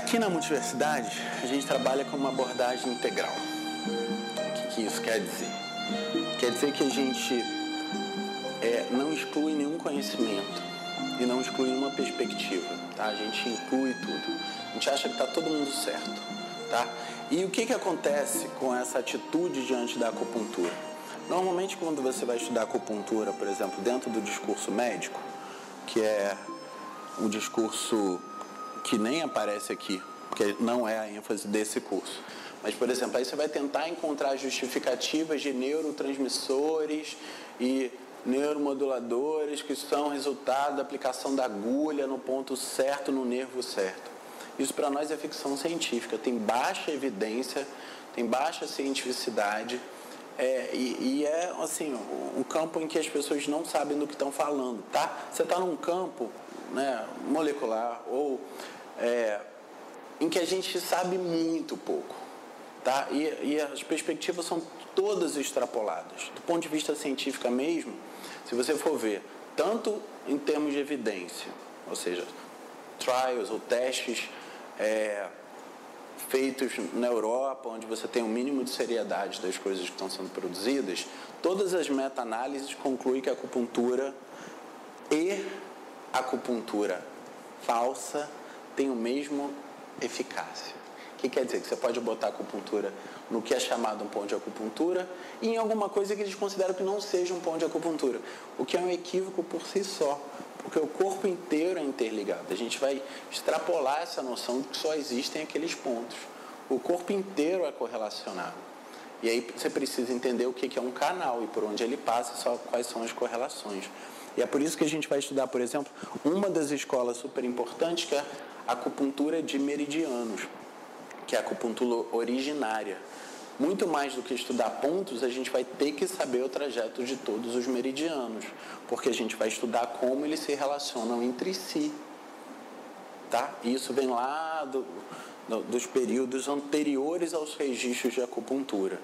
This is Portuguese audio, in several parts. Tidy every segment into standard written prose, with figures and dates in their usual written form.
Aqui na Multiversidade, a gente trabalha com uma abordagem integral. O que isso quer dizer? Quer dizer que a gente não exclui nenhum conhecimento e não exclui nenhuma perspectiva, tá? A gente inclui tudo. A gente acha que está todo mundo certo, tá? E o que acontece com essa atitude diante da acupuntura? Normalmente, quando você vai estudar acupuntura, por exemplo, dentro do discurso médico, que é um discurso que nem aparece aqui, porque não é a ênfase desse curso. Mas, por exemplo, aí você vai tentar encontrar justificativas de neurotransmissores e neuromoduladores que são resultado da aplicação da agulha no ponto certo, no nervo certo. Isso para nós é ficção científica, tem baixa evidência, tem baixa cientificidade, e é assim, um campo em que as pessoas não sabem do que estão falando, tá? Você está num campo, né, molecular ou em que a gente sabe muito pouco, tá? E as perspectivas são todas extrapoladas. Do ponto de vista científico mesmo, se você for ver, tanto em termos de evidência, ou seja, trials ou testes feitos na Europa, onde você tem um mínimo de seriedade das coisas que estão sendo produzidas, todas as meta-análises concluem que a acupuntura e a acupuntura falsa tem o mesmo eficácia. O que quer dizer? Que você pode botar a acupuntura no que é chamado um ponto de acupuntura e em alguma coisa que eles consideram que não seja um ponto de acupuntura, o que é um equívoco por si só, porque o corpo inteiro é interligado. A gente vai extrapolar essa noção de que só existem aqueles pontos. O corpo inteiro é correlacionado. E aí você precisa entender o que é um canal e por onde ele passa, só quais são as correlações. E é por isso que a gente vai estudar, por exemplo, uma das escolas super importantes, que é a acupuntura de meridianos, que é a acupuntura originária. Muito mais do que estudar pontos, a gente vai ter que saber o trajeto de todos os meridianos, porque a gente vai estudar como eles se relacionam entre si, tá? E isso vem lá dos períodos anteriores aos registros de acupuntura.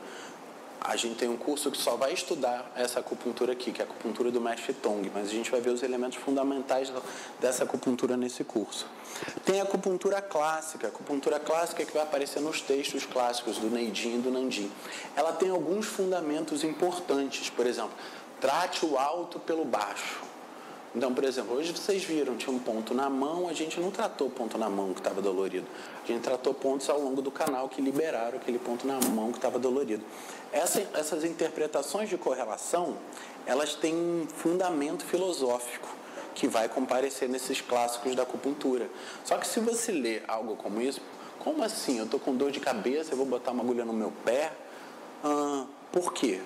A gente tem um curso que só vai estudar essa acupuntura aqui, que é a acupuntura do mestre Tong, mas a gente vai ver os elementos fundamentais dessa acupuntura nesse curso. Tem a acupuntura clássica que vai aparecer nos textos clássicos do Neidin e do Nandin. Ela tem alguns fundamentos importantes, por exemplo, trate o alto pelo baixo. Então, por exemplo, hoje vocês viram, tinha um ponto na mão, a gente não tratou o ponto na mão que estava dolorido. A gente tratou pontos ao longo do canal que liberaram aquele ponto na mão que estava dolorido. Essas interpretações de correlação, elas têm um fundamento filosófico que vai comparecer nesses clássicos da acupuntura. Só que se você ler algo como isso, como assim? Eu estou com dor de cabeça, eu vou botar uma agulha no meu pé? Por quê?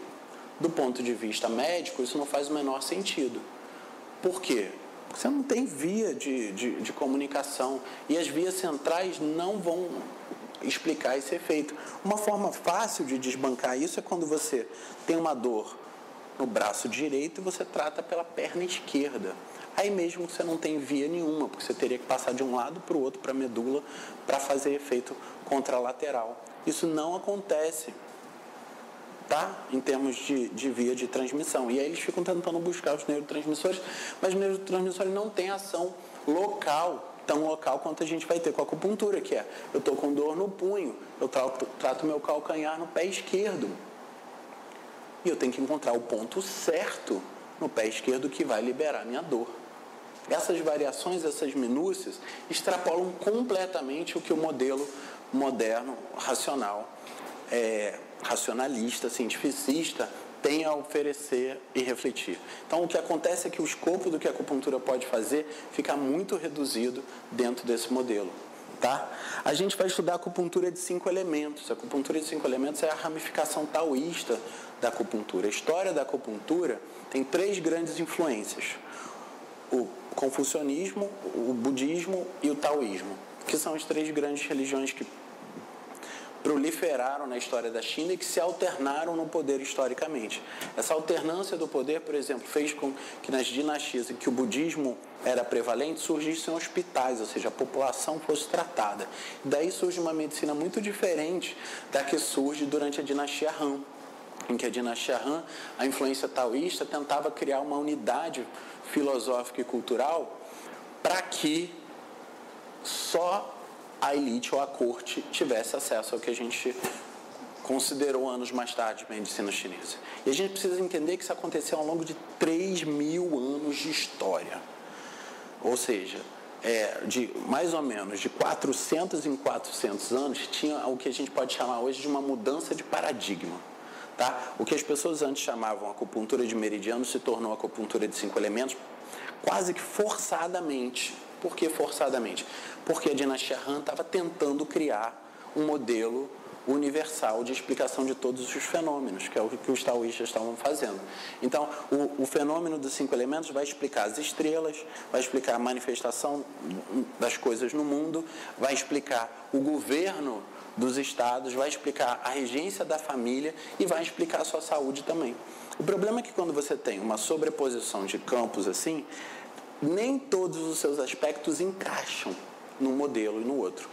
Do ponto de vista médico, isso não faz o menor sentido. Por quê? Porque você não tem via de comunicação e as vias centrais não vão explicar esse efeito. Uma forma fácil de desbancar isso é quando você tem uma dor no braço direito e você trata pela perna esquerda. Aí mesmo que você não tem via nenhuma, porque você teria que passar de um lado para o outro, para a medula, para fazer efeito contralateral. Isso não acontece, tá? Em termos de via de transmissão. E aí eles ficam tentando buscar os neurotransmissores, mas os neurotransmissores não têm ação local, tão local quanto a gente vai ter com a acupuntura, que é, eu estou com dor no punho, eu trato meu calcanhar no pé esquerdo. E eu tenho que encontrar o ponto certo no pé esquerdo que vai liberar a minha dor. Essas variações, essas minúcias, extrapolam completamente o que o modelo moderno, racionalista, cientificista, tem a oferecer e refletir. Então, o que acontece é que o escopo do que a acupuntura pode fazer fica muito reduzido dentro desse modelo. Tá? A gente vai estudar a acupuntura de 5 elementos. A acupuntura de 5 elementos é a ramificação taoísta da acupuntura. A história da acupuntura tem 3 grandes influências: o confucionismo, o budismo e o taoísmo, que são as 3 grandes religiões que proliferaram na história da China e que se alternaram no poder historicamente. Essa alternância do poder, por exemplo, fez com que nas dinastias em que o budismo era prevalente, surgissem hospitais, ou seja, a população fosse tratada. Daí surge uma medicina muito diferente da que surge durante a dinastia Han, em que a dinastia Han, a influência taoísta, tentava criar uma unidade filosófica e cultural para que só a elite ou a corte tivesse acesso ao que a gente considerou anos mais tarde medicina chinesa. E a gente precisa entender que isso aconteceu ao longo de 3.000 anos de história. Ou seja, de mais ou menos de 400 em 400 anos, tinha o que a gente pode chamar hoje de uma mudança de paradigma. Tá? O que as pessoas antes chamavam acupuntura de meridiano se tornou acupuntura de 5 elementos quase que forçadamente. Por que forçadamente? Porque a dinastia Han estava tentando criar um modelo universal de explicação de todos os fenômenos, que é o que os taoístas estavam fazendo. Então, o fenômeno dos 5 elementos vai explicar as estrelas, vai explicar a manifestação das coisas no mundo, vai explicar o governo dos estados, vai explicar a regência da família e vai explicar a sua saúde também. O problema é que quando você tem uma sobreposição de campos assim, nem todos os seus aspectos encaixam num modelo e no outro.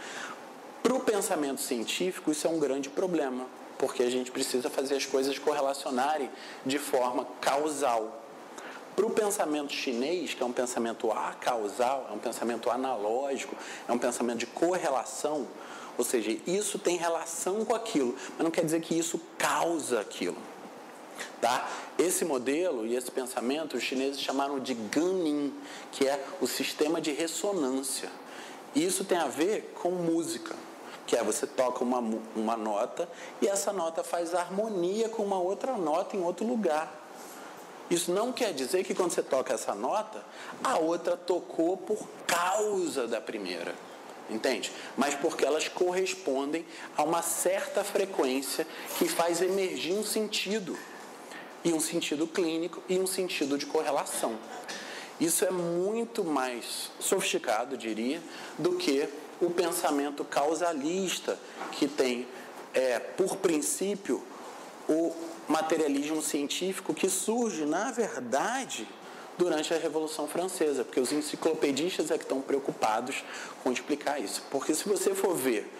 Para o pensamento científico, isso é um grande problema, porque a gente precisa fazer as coisas correlacionarem de forma causal. Para o pensamento chinês, que é um pensamento acausal, é um pensamento analógico, é um pensamento de correlação, ou seja, isso tem relação com aquilo, mas não quer dizer que isso causa aquilo. Tá? Esse modelo e esse pensamento, os chineses chamaram de Guanyin, que é o sistema de ressonância. E isso tem a ver com música, que é você toca uma nota e essa nota faz harmonia com uma outra nota em outro lugar. Isso não quer dizer que quando você toca essa nota, a outra tocou por causa da primeira, entende? Mas porque elas correspondem a uma certa frequência que faz emergir um sentido, e um sentido clínico e um sentido de correlação. Isso é muito mais sofisticado, diria, do que o pensamento causalista, que tem, por princípio, o materialismo científico que surge, na verdade, durante a Revolução Francesa, porque os enciclopedistas é que estão preocupados com explicar isso. Porque se você for ver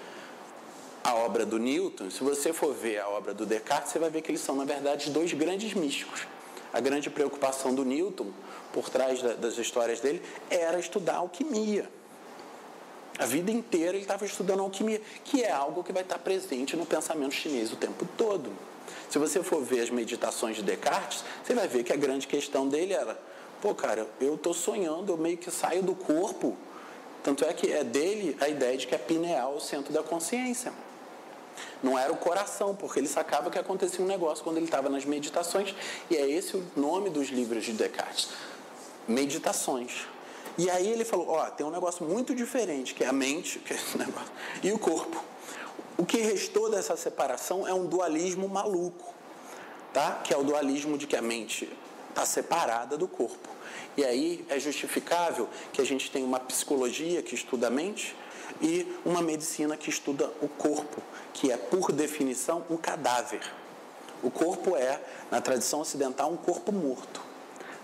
a obra do Newton, se você for ver a obra do Descartes, você vai ver que eles são, na verdade, dois grandes místicos. A grande preocupação do Newton, por trás das histórias dele, era estudar alquimia. A vida inteira ele estava estudando alquimia, que é algo que vai estar presente no pensamento chinês o tempo todo. Se você for ver as meditações de Descartes, você vai ver que a grande questão dele era: pô, cara, eu estou sonhando, eu meio que saio do corpo. Tanto é que é dele a ideia de que a pineal é o centro da consciência. Não era o coração, porque ele sacava que acontecia um negócio quando ele estava nas meditações, e é esse o nome dos livros de Descartes, Meditações. E aí ele falou, tem um negócio muito diferente, que é a mente, que é esse negócio, e o corpo. O que restou dessa separação é um dualismo maluco, tá? Que é o dualismo de que a mente está separada do corpo. E aí é justificável que a gente tenha uma psicologia que estuda a mente e uma medicina que estuda o corpo, que é, por definição, um cadáver. O corpo é, na tradição ocidental, um corpo morto.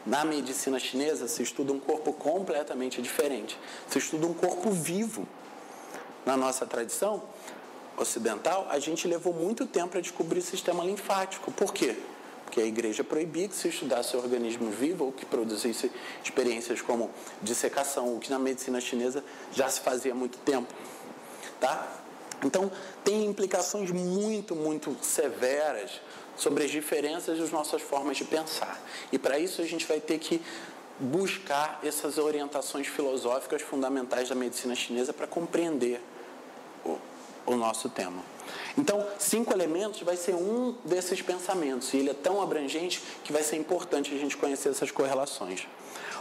Na medicina chinesa, se estuda um corpo completamente diferente. Se estuda um corpo vivo. Na nossa tradição ocidental, a gente levou muito tempo para descobrir o sistema linfático. Por quê? Porque a igreja proibia que se estudasse organismo vivo ou que produzisse experiências como dissecação, o que na medicina chinesa já se fazia há muito tempo. Tá? Então, tem implicações muito, muito severas sobre as diferenças das nossas formas de pensar. E para isso a gente vai ter que buscar essas orientações filosóficas fundamentais da medicina chinesa para compreender o nosso tema. Então, 5 elementos vai ser um desses pensamentos, e ele é tão abrangente que vai ser importante a gente conhecer essas correlações.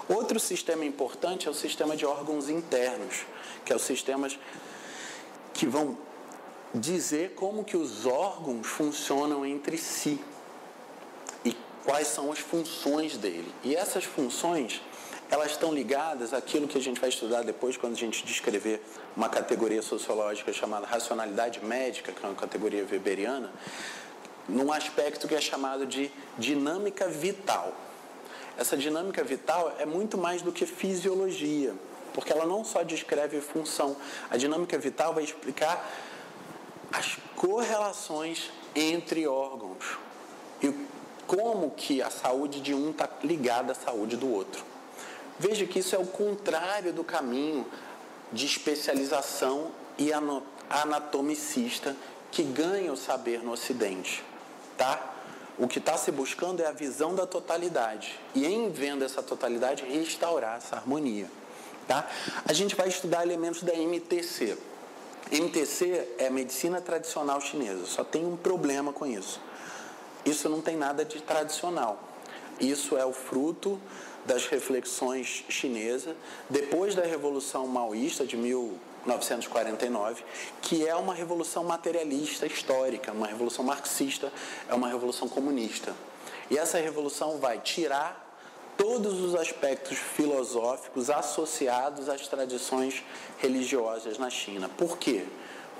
Outro sistema importante é o sistema de órgãos internos, que é os sistemas que vão dizer como que os órgãos funcionam entre si e quais são as funções dele. E essas funções, elas estão ligadas àquilo que a gente vai estudar depois quando a gente descrever uma categoria sociológica chamada racionalidade médica, que é uma categoria weberiana, num aspecto que é chamado de dinâmica vital. Essa dinâmica vital é muito mais do que fisiologia, porque ela não só descreve função. A dinâmica vital vai explicar as correlações entre órgãos e como que a saúde de um está ligada à saúde do outro. Veja que isso é o contrário do caminho de especialização e anatomicista que ganha o saber no Ocidente, tá? O que está se buscando é a visão da totalidade e, em vendo essa totalidade, restaurar essa harmonia, tá? A gente vai estudar elementos da MTC. MTC é medicina tradicional chinesa, só tem um problema com isso. Isso não tem nada de tradicional. Isso é o fruto das reflexões chinesas depois da Revolução Maoísta de 1949, que é uma revolução materialista histórica, uma revolução marxista, é uma revolução comunista. E essa revolução vai tirar todos os aspectos filosóficos associados às tradições religiosas na China. Por quê?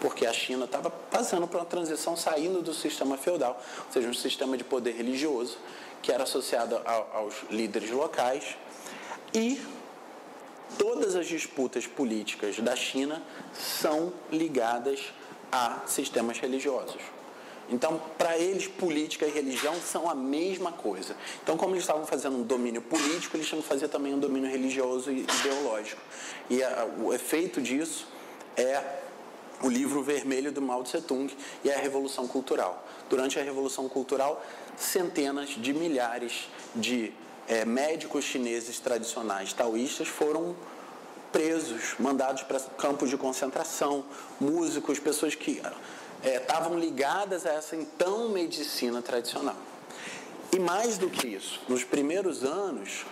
Porque a China estava passando por uma transição, saindo do sistema feudal, ou seja, um sistema de poder religioso, que era associado aos líderes locais, e todas as disputas políticas da China são ligadas a sistemas religiosos. Então, para eles, política e religião são a mesma coisa. Então, como eles estavam fazendo um domínio político, eles tinham que fazer também um domínio religioso e ideológico. E o efeito disso é o livro vermelho do Mao Tse-tung e a Revolução Cultural. Durante a Revolução Cultural, centenas de milhares de médicos chineses tradicionais taoístas foram presos, mandados para campos de concentração, músicos, pessoas que estavam ligadas a essa então medicina tradicional. E mais do que isso, nos primeiros anos,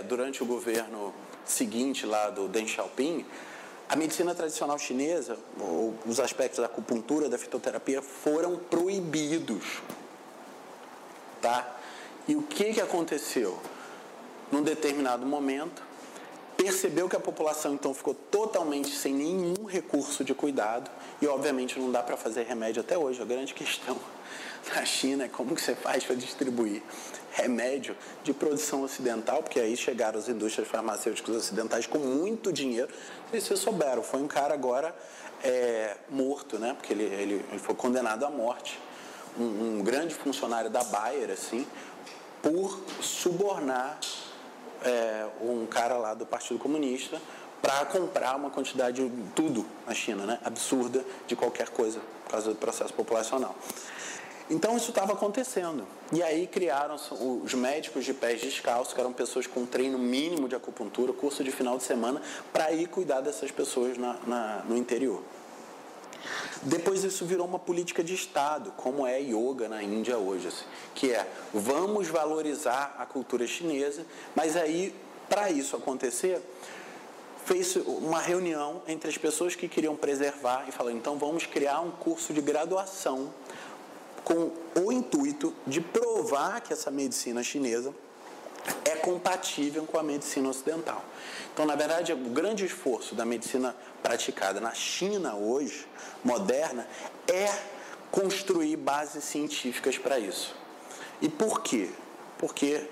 durante o governo seguinte lá do Deng Xiaoping, a medicina tradicional chinesa, os aspectos da acupuntura, da fitoterapia, foram proibidos. Tá? E o que aconteceu? Num determinado momento, percebeu que a população então ficou totalmente sem nenhum recurso de cuidado e, obviamente, não dá para fazer remédio até hoje. A grande questão na China é como que você faz para distribuir remédio de produção ocidental, porque aí chegaram as indústrias farmacêuticas ocidentais com muito dinheiro. Não sei se vocês souberam, foi um cara agora morto, né? Porque ele foi condenado à morte, um grande funcionário da Bayer, assim, por subornar um cara lá do Partido Comunista para comprar uma quantidade de tudo na China, né? Absurda de qualquer coisa, por causa do processo populacional. Então, isso estava acontecendo. E aí criaram os médicos de pés descalços, que eram pessoas com treino mínimo de acupuntura, curso de final de semana, para ir cuidar dessas pessoas no interior. Depois isso virou uma política de Estado, como é yoga na Índia hoje, assim, que é, vamos valorizar a cultura chinesa, mas aí, para isso acontecer, fez uma reunião entre as pessoas que queriam preservar e falou, então vamos criar um curso de graduação com o intuito de provar que essa medicina chinesa é compatível com a medicina ocidental. Então, na verdade, o grande esforço da medicina praticada na China hoje, moderna, é construir bases científicas para isso. E por quê? Porque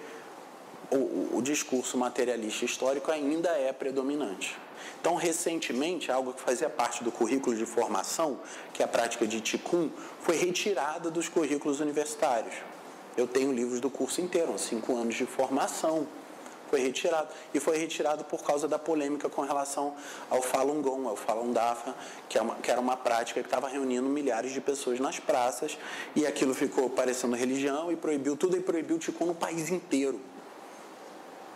o discurso materialista histórico ainda é predominante. Então, recentemente, algo que fazia parte do currículo de formação, que é a prática de Qigong, foi retirada dos currículos universitários. Eu tenho livros do curso inteiro, 5 anos de formação. Foi retirado. E foi retirado por causa da polêmica com relação ao Falun Gong, ao Falun Dafa, que era uma prática que estava reunindo milhares de pessoas nas praças, e aquilo ficou parecendo religião e proibiu tudo, e proibiu o Qigong no país inteiro.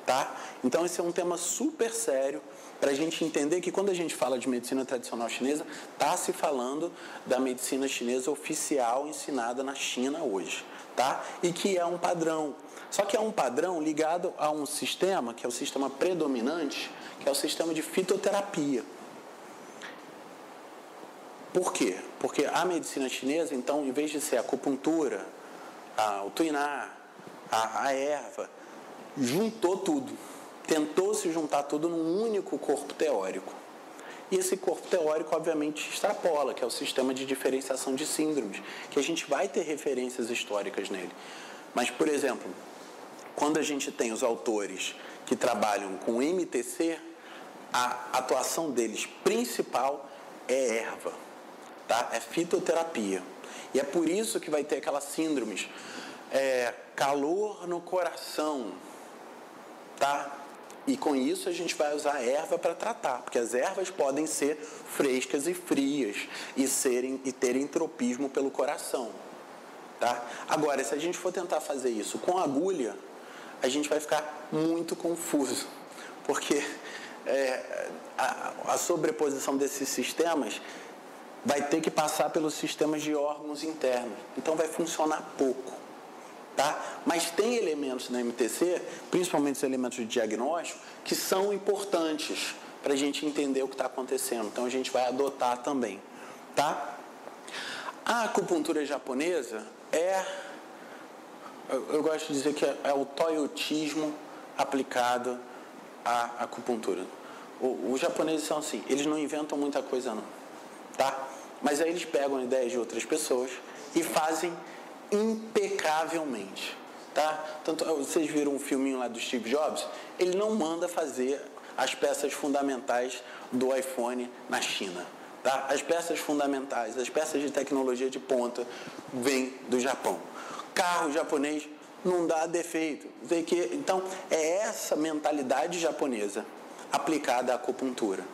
Tá? Então, esse é um tema super sério para a gente entender que quando a gente fala de medicina tradicional chinesa, está se falando da medicina chinesa oficial ensinada na China hoje. Tá? E que é um padrão. Só que é um padrão ligado a um sistema, que é o sistema predominante, que é o sistema de fitoterapia. Por quê? Porque a medicina chinesa, então, em vez de ser a acupuntura, o tuiná, a erva, juntou tudo. Tentou se juntar tudo num único corpo teórico. E esse corpo teórico, obviamente, extrapola, que é o sistema de diferenciação de síndromes, que a gente vai ter referências históricas nele. Mas, por exemplo, quando a gente tem os autores que trabalham com MTC, a atuação deles principal é erva, tá? É fitoterapia. E é por isso que vai ter aquelas síndromes, calor no coração, tá? E com isso a gente vai usar a erva para tratar, porque as ervas podem ser frescas e frias e terem tropismo pelo coração. Tá? Agora, se a gente for tentar fazer isso com agulha, a gente vai ficar muito confuso, porque a sobreposição desses sistemas vai ter que passar pelos sistemas de órgãos internos, então vai funcionar pouco. Tá? Mas tem elementos na MTC, principalmente os elementos de diagnóstico, que são importantes para a gente entender o que está acontecendo. Então, a gente vai adotar também. Tá? A acupuntura japonesa eu gosto de dizer que é o toyotismo aplicado à acupuntura. Os japoneses são assim, eles não inventam muita coisa não. Tá? Mas aí eles pegam ideias de outras pessoas e fazem impecavelmente, tá? Tanto vocês viram um filminho lá do Steve Jobs, ele não manda fazer as peças fundamentais do iPhone na China, tá? As peças fundamentais, as peças de tecnologia de ponta vêm do Japão. Carro japonês não dá defeito, então é essa mentalidade japonesa aplicada à acupuntura.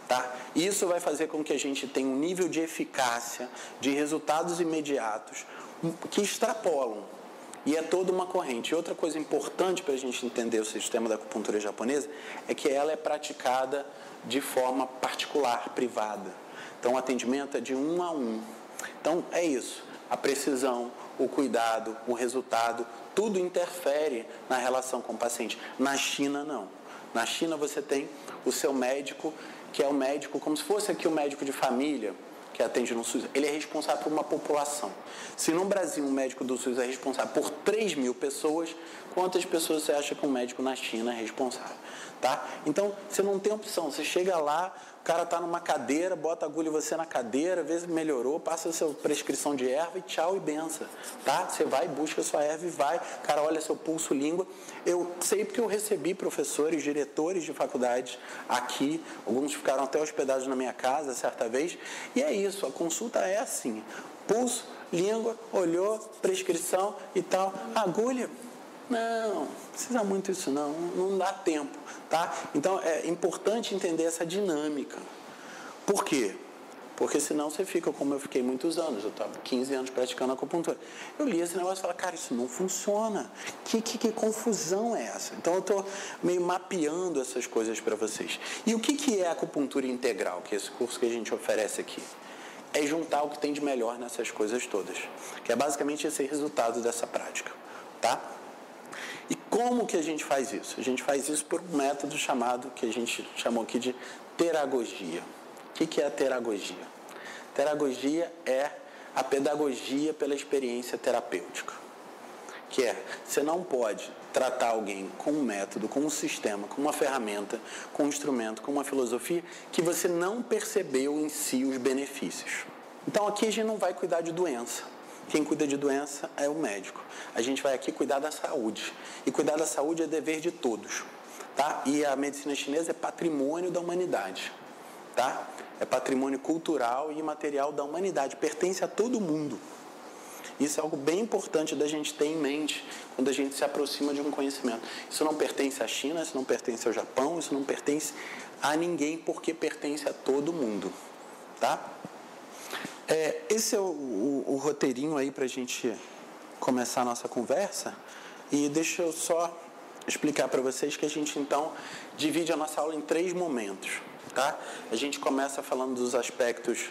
Tá? Isso vai fazer com que a gente tenha um nível de eficácia, de resultados imediatos, que extrapolam. E é toda uma corrente. E outra coisa importante para a gente entender o sistema da acupuntura japonesa é que ela é praticada de forma particular, privada. Então, o atendimento é de 1 a 1. Então, é isso. A precisão, o cuidado, o resultado, tudo interfere na relação com o paciente. Na China, não. Na China, você tem o seu médico, que é o médico, como se fosse aqui o médico de família, que atende no SUS, ele é responsável por uma população. Se no Brasil um médico do SUS é responsável por 3 mil pessoas, quantas pessoas você acha que um médico na China é responsável? Tá? Então, você não tem opção. Você chega lá, o cara está numa cadeira, bota a agulha em você na cadeira, vê se melhorou, passa a sua prescrição de erva e tchau e benção. Tá? Você vai, busca a sua erva e vai, o cara olha seu pulso, língua. Eu sei porque eu recebi professores, diretores de faculdade aqui, alguns ficaram até hospedados na minha casa certa vez, e é isso, a consulta é assim, pulso, língua, olhou, prescrição e tal, agulha. Não precisa muito isso não dá tempo, tá? Então é importante entender essa dinâmica. Por quê? Porque senão você fica como eu fiquei muitos anos, eu estava 15 anos praticando acupuntura. Eu li esse negócio e falei, cara, isso não funciona. Que confusão é essa? Então eu estou meio mapeando essas coisas para vocês. E o que é a acupuntura integral, que é esse curso que a gente oferece aqui? É juntar o que tem de melhor nessas coisas todas, que é basicamente esse resultado dessa prática, tá? E como que a gente faz isso? A gente faz isso por um método chamado, que a gente chamou aqui de teragogia. O que é a teragogia? Teragogia é a pedagogia pela experiência terapêutica. Que é, você não pode tratar alguém com um método, com um sistema, com uma ferramenta, com um instrumento, com uma filosofia, que você não percebeu em si os benefícios. Então aqui a gente não vai cuidar de doença. Quem cuida de doença é o médico. A gente vai aqui cuidar da saúde. E cuidar da saúde é dever de todos. Tá? E a medicina chinesa é patrimônio da humanidade. Tá? É patrimônio cultural e imaterial da humanidade. Pertence a todo mundo. Isso é algo bem importante da gente ter em mente quando a gente se aproxima de um conhecimento. Isso não pertence à China, isso não pertence ao Japão, isso não pertence a ninguém, porque pertence a todo mundo. Tá? Esse é o roteirinho aí para a gente começar a nossa conversa. E deixa eu só explicar para vocês que a gente, então, divide a nossa aula em 3 momentos. Tá? A gente começa falando dos aspectos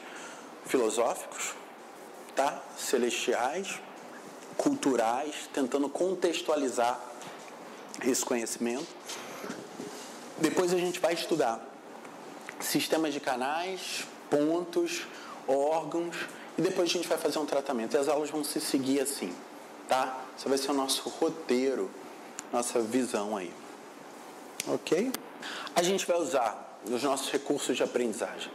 filosóficos, tá? Celestiais, culturais, tentando contextualizar esse conhecimento. Depois a gente vai estudar sistemas de canais, pontos, órgãos, e depois a gente vai fazer um tratamento. E as aulas vão se seguir assim, tá? Esse vai ser o nosso roteiro, nossa visão aí. Ok? A gente vai usar os nossos recursos de aprendizagem.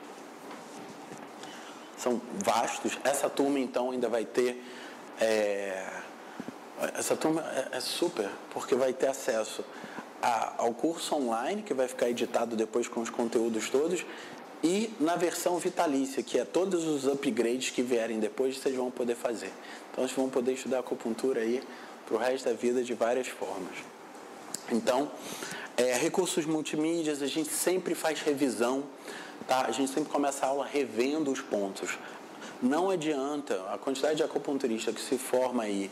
São vastos. Essa turma, então, ainda vai ter... Essa turma é super, porque vai ter acesso ao curso online, que vai ficar editado depois com os conteúdos todos, e na versão vitalícia, que é todos os upgrades que vierem depois, vocês vão poder fazer. Então, vocês vão poder estudar acupuntura aí para o resto da vida de várias formas. Então, Recursos multimídias, a gente sempre faz revisão, tá? A gente sempre começa a aula revendo os pontos. Não adianta, a quantidade de acupunturista que se forma aí,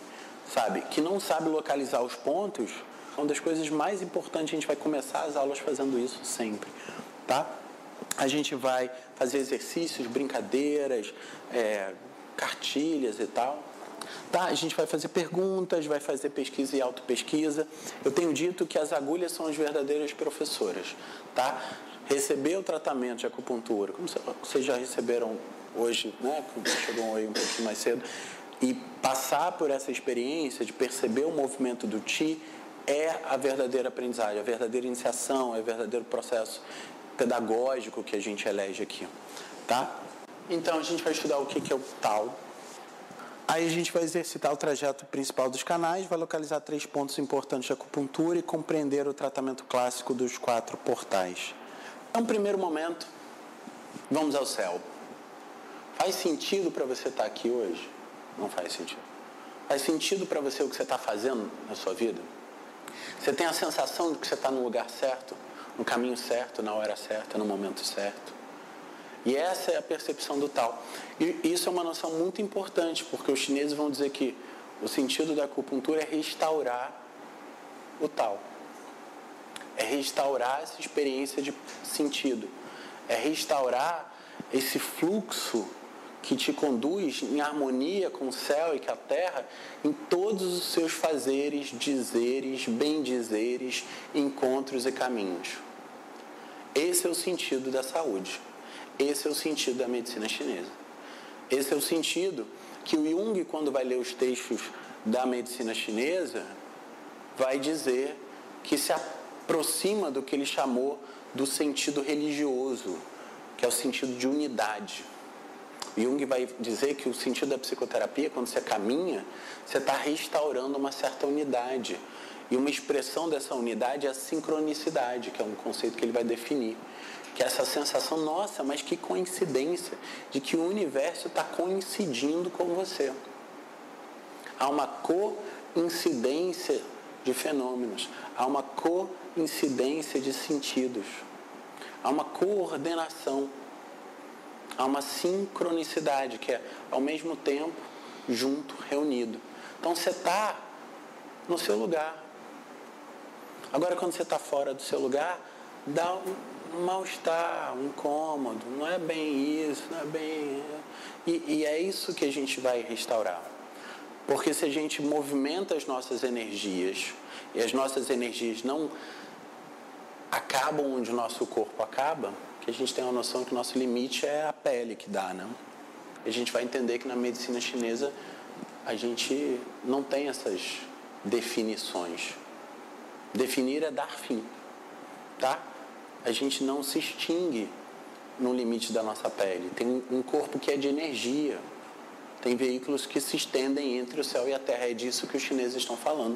sabe, que não sabe localizar os pontos, é uma das coisas mais importantes. A gente vai começar as aulas fazendo isso sempre, tá? A gente vai fazer exercícios, brincadeiras, cartilhas e tal. Tá? A gente vai fazer perguntas, vai fazer pesquisa e autopesquisa. Eu tenho dito que as agulhas são as verdadeiras professoras. Tá? Receber o tratamento de acupuntura, como vocês já receberam hoje, né? Chegou aí um pouquinho mais cedo, e passar por essa experiência de perceber o movimento do Qi é a verdadeira aprendizagem, a verdadeira iniciação, é o verdadeiro processo pedagógico que a gente elege aqui. Tá? Então, a gente vai estudar o que é o Tao. Aí a gente vai exercitar o trajeto principal dos canais, vai localizar 3 pontos importantes de acupuntura e compreender o tratamento clássico dos 4 portais. Então, primeiro momento, vamos ao céu. Faz sentido para você estar aqui hoje? Não faz sentido. Faz sentido para você o que você está fazendo na sua vida? Você tem a sensação de que você está no lugar certo, no caminho certo, na hora certa, no momento certo? E essa é a percepção do Tao. E isso é uma noção muito importante, porque os chineses vão dizer que o sentido da acupuntura é restaurar o Tao. É restaurar essa experiência de sentido. É restaurar esse fluxo que te conduz em harmonia com o céu e com a terra em todos os seus fazeres, dizeres, bendizeres, encontros e caminhos. Esse é o sentido da saúde. Esse é o sentido da medicina chinesa. Esse é o sentido que o Jung, quando vai ler os textos da medicina chinesa, vai dizer que se aproxima do que ele chamou do sentido religioso, que é o sentido de unidade. O Jung vai dizer que o sentido da psicoterapia, quando você caminha, você está restaurando uma certa unidade. E uma expressão dessa unidade é a sincronicidade, que é um conceito que ele vai definir. Que é essa sensação, nossa, mas que coincidência, de que o universo está coincidindo com você. Há uma coincidência de fenômenos, há uma coincidência de sentidos, há uma coordenação, há uma sincronicidade, que é ao mesmo tempo, junto, reunido. Então você está no seu lugar. Agora, quando você está fora do seu lugar, dá um mal-estar, um incômodo, não é bem isso, não é bem... E é isso que a gente vai restaurar. Porque se a gente movimenta as nossas energias, e as nossas energias não acabam onde o nosso corpo acaba, que a gente tem uma noção que o nosso limite é a pele que dá, né? A gente vai entender que na medicina chinesa a gente não tem essas definições. Definir é dar fim, tá? A gente não se extingue no limite da nossa pele. Tem um corpo que é de energia. Tem veículos que se estendem entre o céu e a terra. É disso que os chineses estão falando,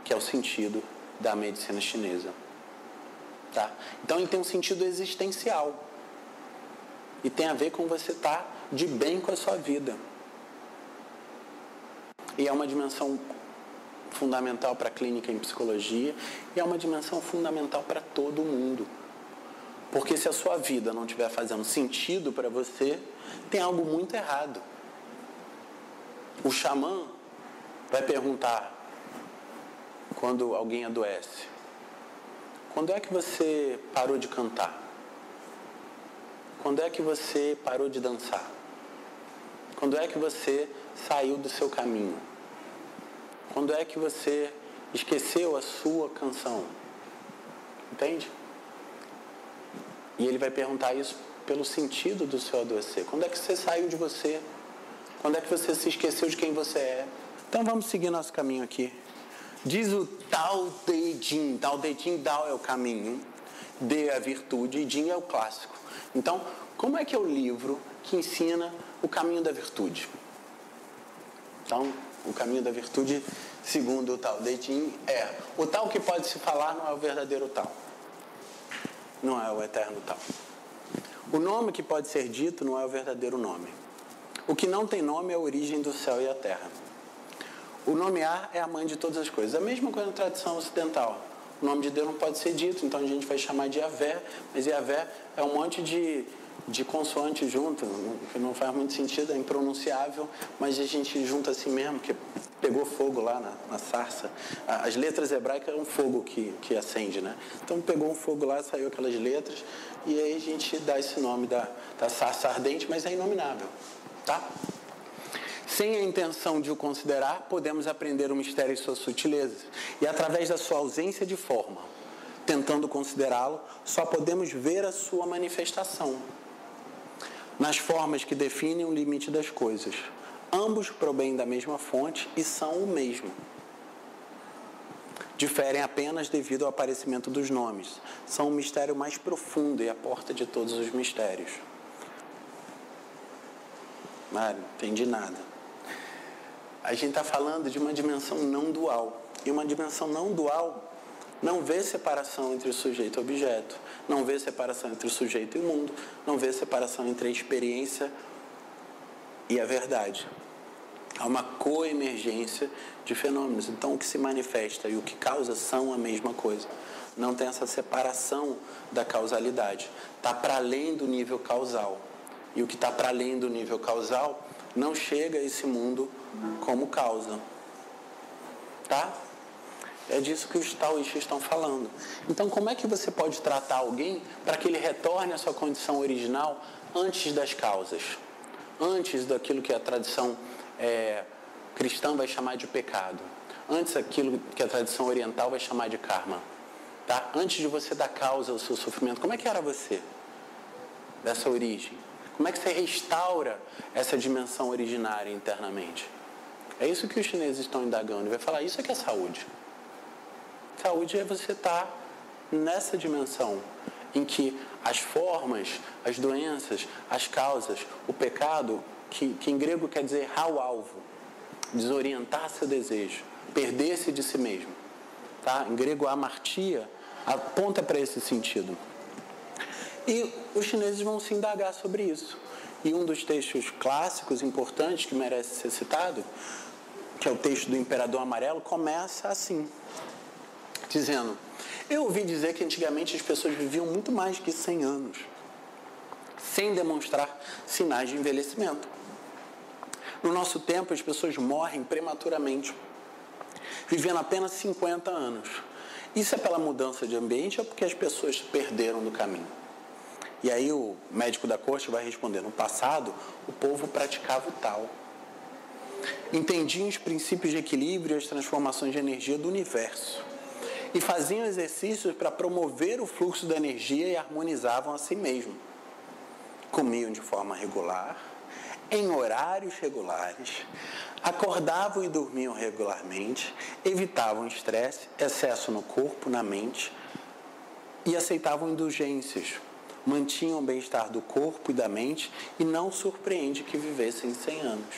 que é o sentido da medicina chinesa. Tá? Então, ele tem um sentido existencial. E tem a ver com você estar de bem com a sua vida. E é uma dimensão fundamental para a clínica em psicologia e é uma dimensão fundamental para todo mundo. Porque se a sua vida não estiver fazendo sentido para você, tem algo muito errado. O xamã vai perguntar, quando alguém adoece, quando é que você parou de cantar? Quando é que você parou de dançar? Quando é que você saiu do seu caminho? Quando é que você esqueceu a sua canção? Entende? E ele vai perguntar isso pelo sentido do seu adoecer. Quando é que você saiu de você? Quando é que você se esqueceu de quem você é? Então vamos seguir nosso caminho aqui. Diz o Tao Te Ching. Tao Te Ching, Tao é o caminho, De é a virtude e Jing é o clássico. Então, como é que é o livro que ensina o caminho da virtude? Então, o caminho da virtude, segundo o Tao Te Ching, é o Tao que pode se falar não é o verdadeiro Tao. Não é o eterno Tao. O nome que pode ser dito não é o verdadeiro nome. O que não tem nome é a origem do céu e a terra. O nomear é a mãe de todas as coisas. A mesma coisa na tradição ocidental. O nome de Deus não pode ser dito, então a gente vai chamar de Yahvé, mas Yahvé é um monte de consoante junto, que não faz muito sentido, é impronunciável, mas a gente junta assim mesmo, que pegou fogo lá na sarça. As letras hebraicas é um fogo que acende, né? Então pegou um fogo lá, saiu aquelas letras, e aí a gente dá esse nome da sarça ardente, mas é inominável, tá? Sem a intenção de o considerar, podemos aprender o mistério e suas sutilezas. E através da sua ausência de forma, tentando considerá-lo, só podemos ver a sua manifestação nas formas que definem o limite das coisas. Ambos provêm da mesma fonte e são o mesmo. Diferem apenas devido ao aparecimento dos nomes. São o mistério mais profundo e a porta de todos os mistérios. Mário, não entendi nada. A gente está falando de uma dimensão não dual. E uma dimensão não dual não vê separação entre o sujeito e o objeto, não vê separação entre o sujeito e o mundo, não vê separação entre a experiência e a verdade. Há uma coemergência de fenômenos. Então, o que se manifesta e o que causa são a mesma coisa. Não tem essa separação da causalidade. Está para além do nível causal. E o que está para além do nível causal não chega a esse mundo como causa. Tá? É disso que os taoístas estão falando. Então, como é que você pode tratar alguém para que ele retorne à sua condição original antes das causas? Antes daquilo que a tradição cristã vai chamar de pecado. Antes daquilo que a tradição oriental vai chamar de karma. Tá? Antes de você dar causa ao seu sofrimento, como é que era você? Dessa origem. Como é que você restaura essa dimensão originária internamente? É isso que os chineses estão indagando. E vai falar, isso é que é saúde. Saúde é você estar nessa dimensão em que as formas, as doenças, as causas, o pecado, que em grego quer dizer errar o alvo, desorientar seu desejo, perder-se de si mesmo. Tá? Em grego, amartia aponta para esse sentido. E os chineses vão se indagar sobre isso. E um dos textos clássicos importantes que merece ser citado, que é o texto do Imperador Amarelo, começa assim, dizendo: eu ouvi dizer que antigamente as pessoas viviam muito mais que 100 anos, sem demonstrar sinais de envelhecimento. No nosso tempo, as pessoas morrem prematuramente, vivendo apenas 50 anos. Isso é pela mudança de ambiente ou porque as pessoas se perderam do caminho? E aí o médico da corte vai responder: no passado, o povo praticava o tal. Entendiam os princípios de equilíbrio e as transformações de energia do universo. E faziam exercícios para promover o fluxo da energia e harmonizavam a si mesmos. Comiam de forma regular, em horários regulares, acordavam e dormiam regularmente, evitavam estresse, excesso no corpo, na mente e aceitavam indulgências. Mantinham o bem-estar do corpo e da mente e não surpreende que vivessem 100 anos.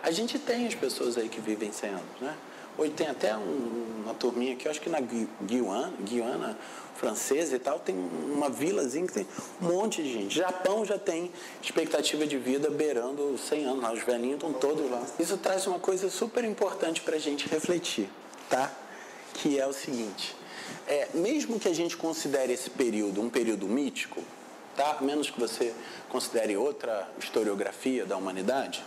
A gente tem as pessoas aí que vivem 100 anos, né? Hoje tem até uma turminha aqui, eu acho que na Guiana francesa e tal, tem uma vilazinha que tem um monte de gente. Japão já tem expectativa de vida beirando 100 anos, lá, os velhinhos estão todos lá. Isso traz uma coisa super importante para a gente refletir, tá? Que é o seguinte: mesmo que a gente considere esse período um período mítico, tá? A menos que você considere outra historiografia da humanidade,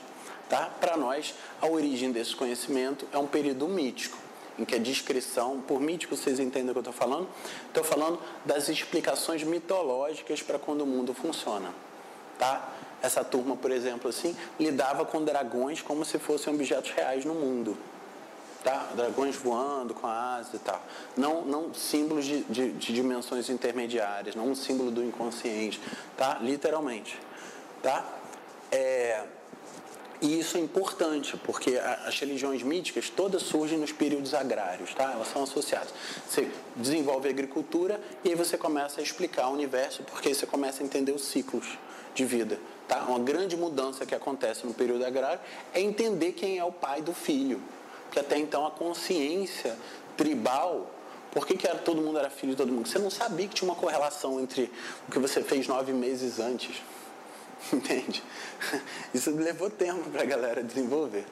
tá? Para nós, a origem desse conhecimento é um período mítico, em que a descrição, por mítico vocês entendem o que eu estou falando? Estou falando das explicações mitológicas para quando o mundo funciona. Tá? Essa turma, por exemplo, assim, lidava com dragões como se fossem objetos reais no mundo. Tá? Dragões voando com a asa e tal. Não símbolos de dimensões intermediárias, não um símbolo do inconsciente. Tá? Literalmente. Tá? E isso é importante, porque as religiões míticas todas surgem nos períodos agrários, tá? Elas são associadas. Você desenvolve a agricultura e aí você começa a explicar o universo, porque aí você começa a entender os ciclos de vida. Tá? Uma grande mudança que acontece no período agrário é entender quem é o pai do filho. Porque até então a consciência tribal, por que todo mundo era filho de todo mundo? Você não sabia que tinha uma correlação entre o que você fez 9 meses antes. Entende? Isso levou tempo para a galera desenvolver.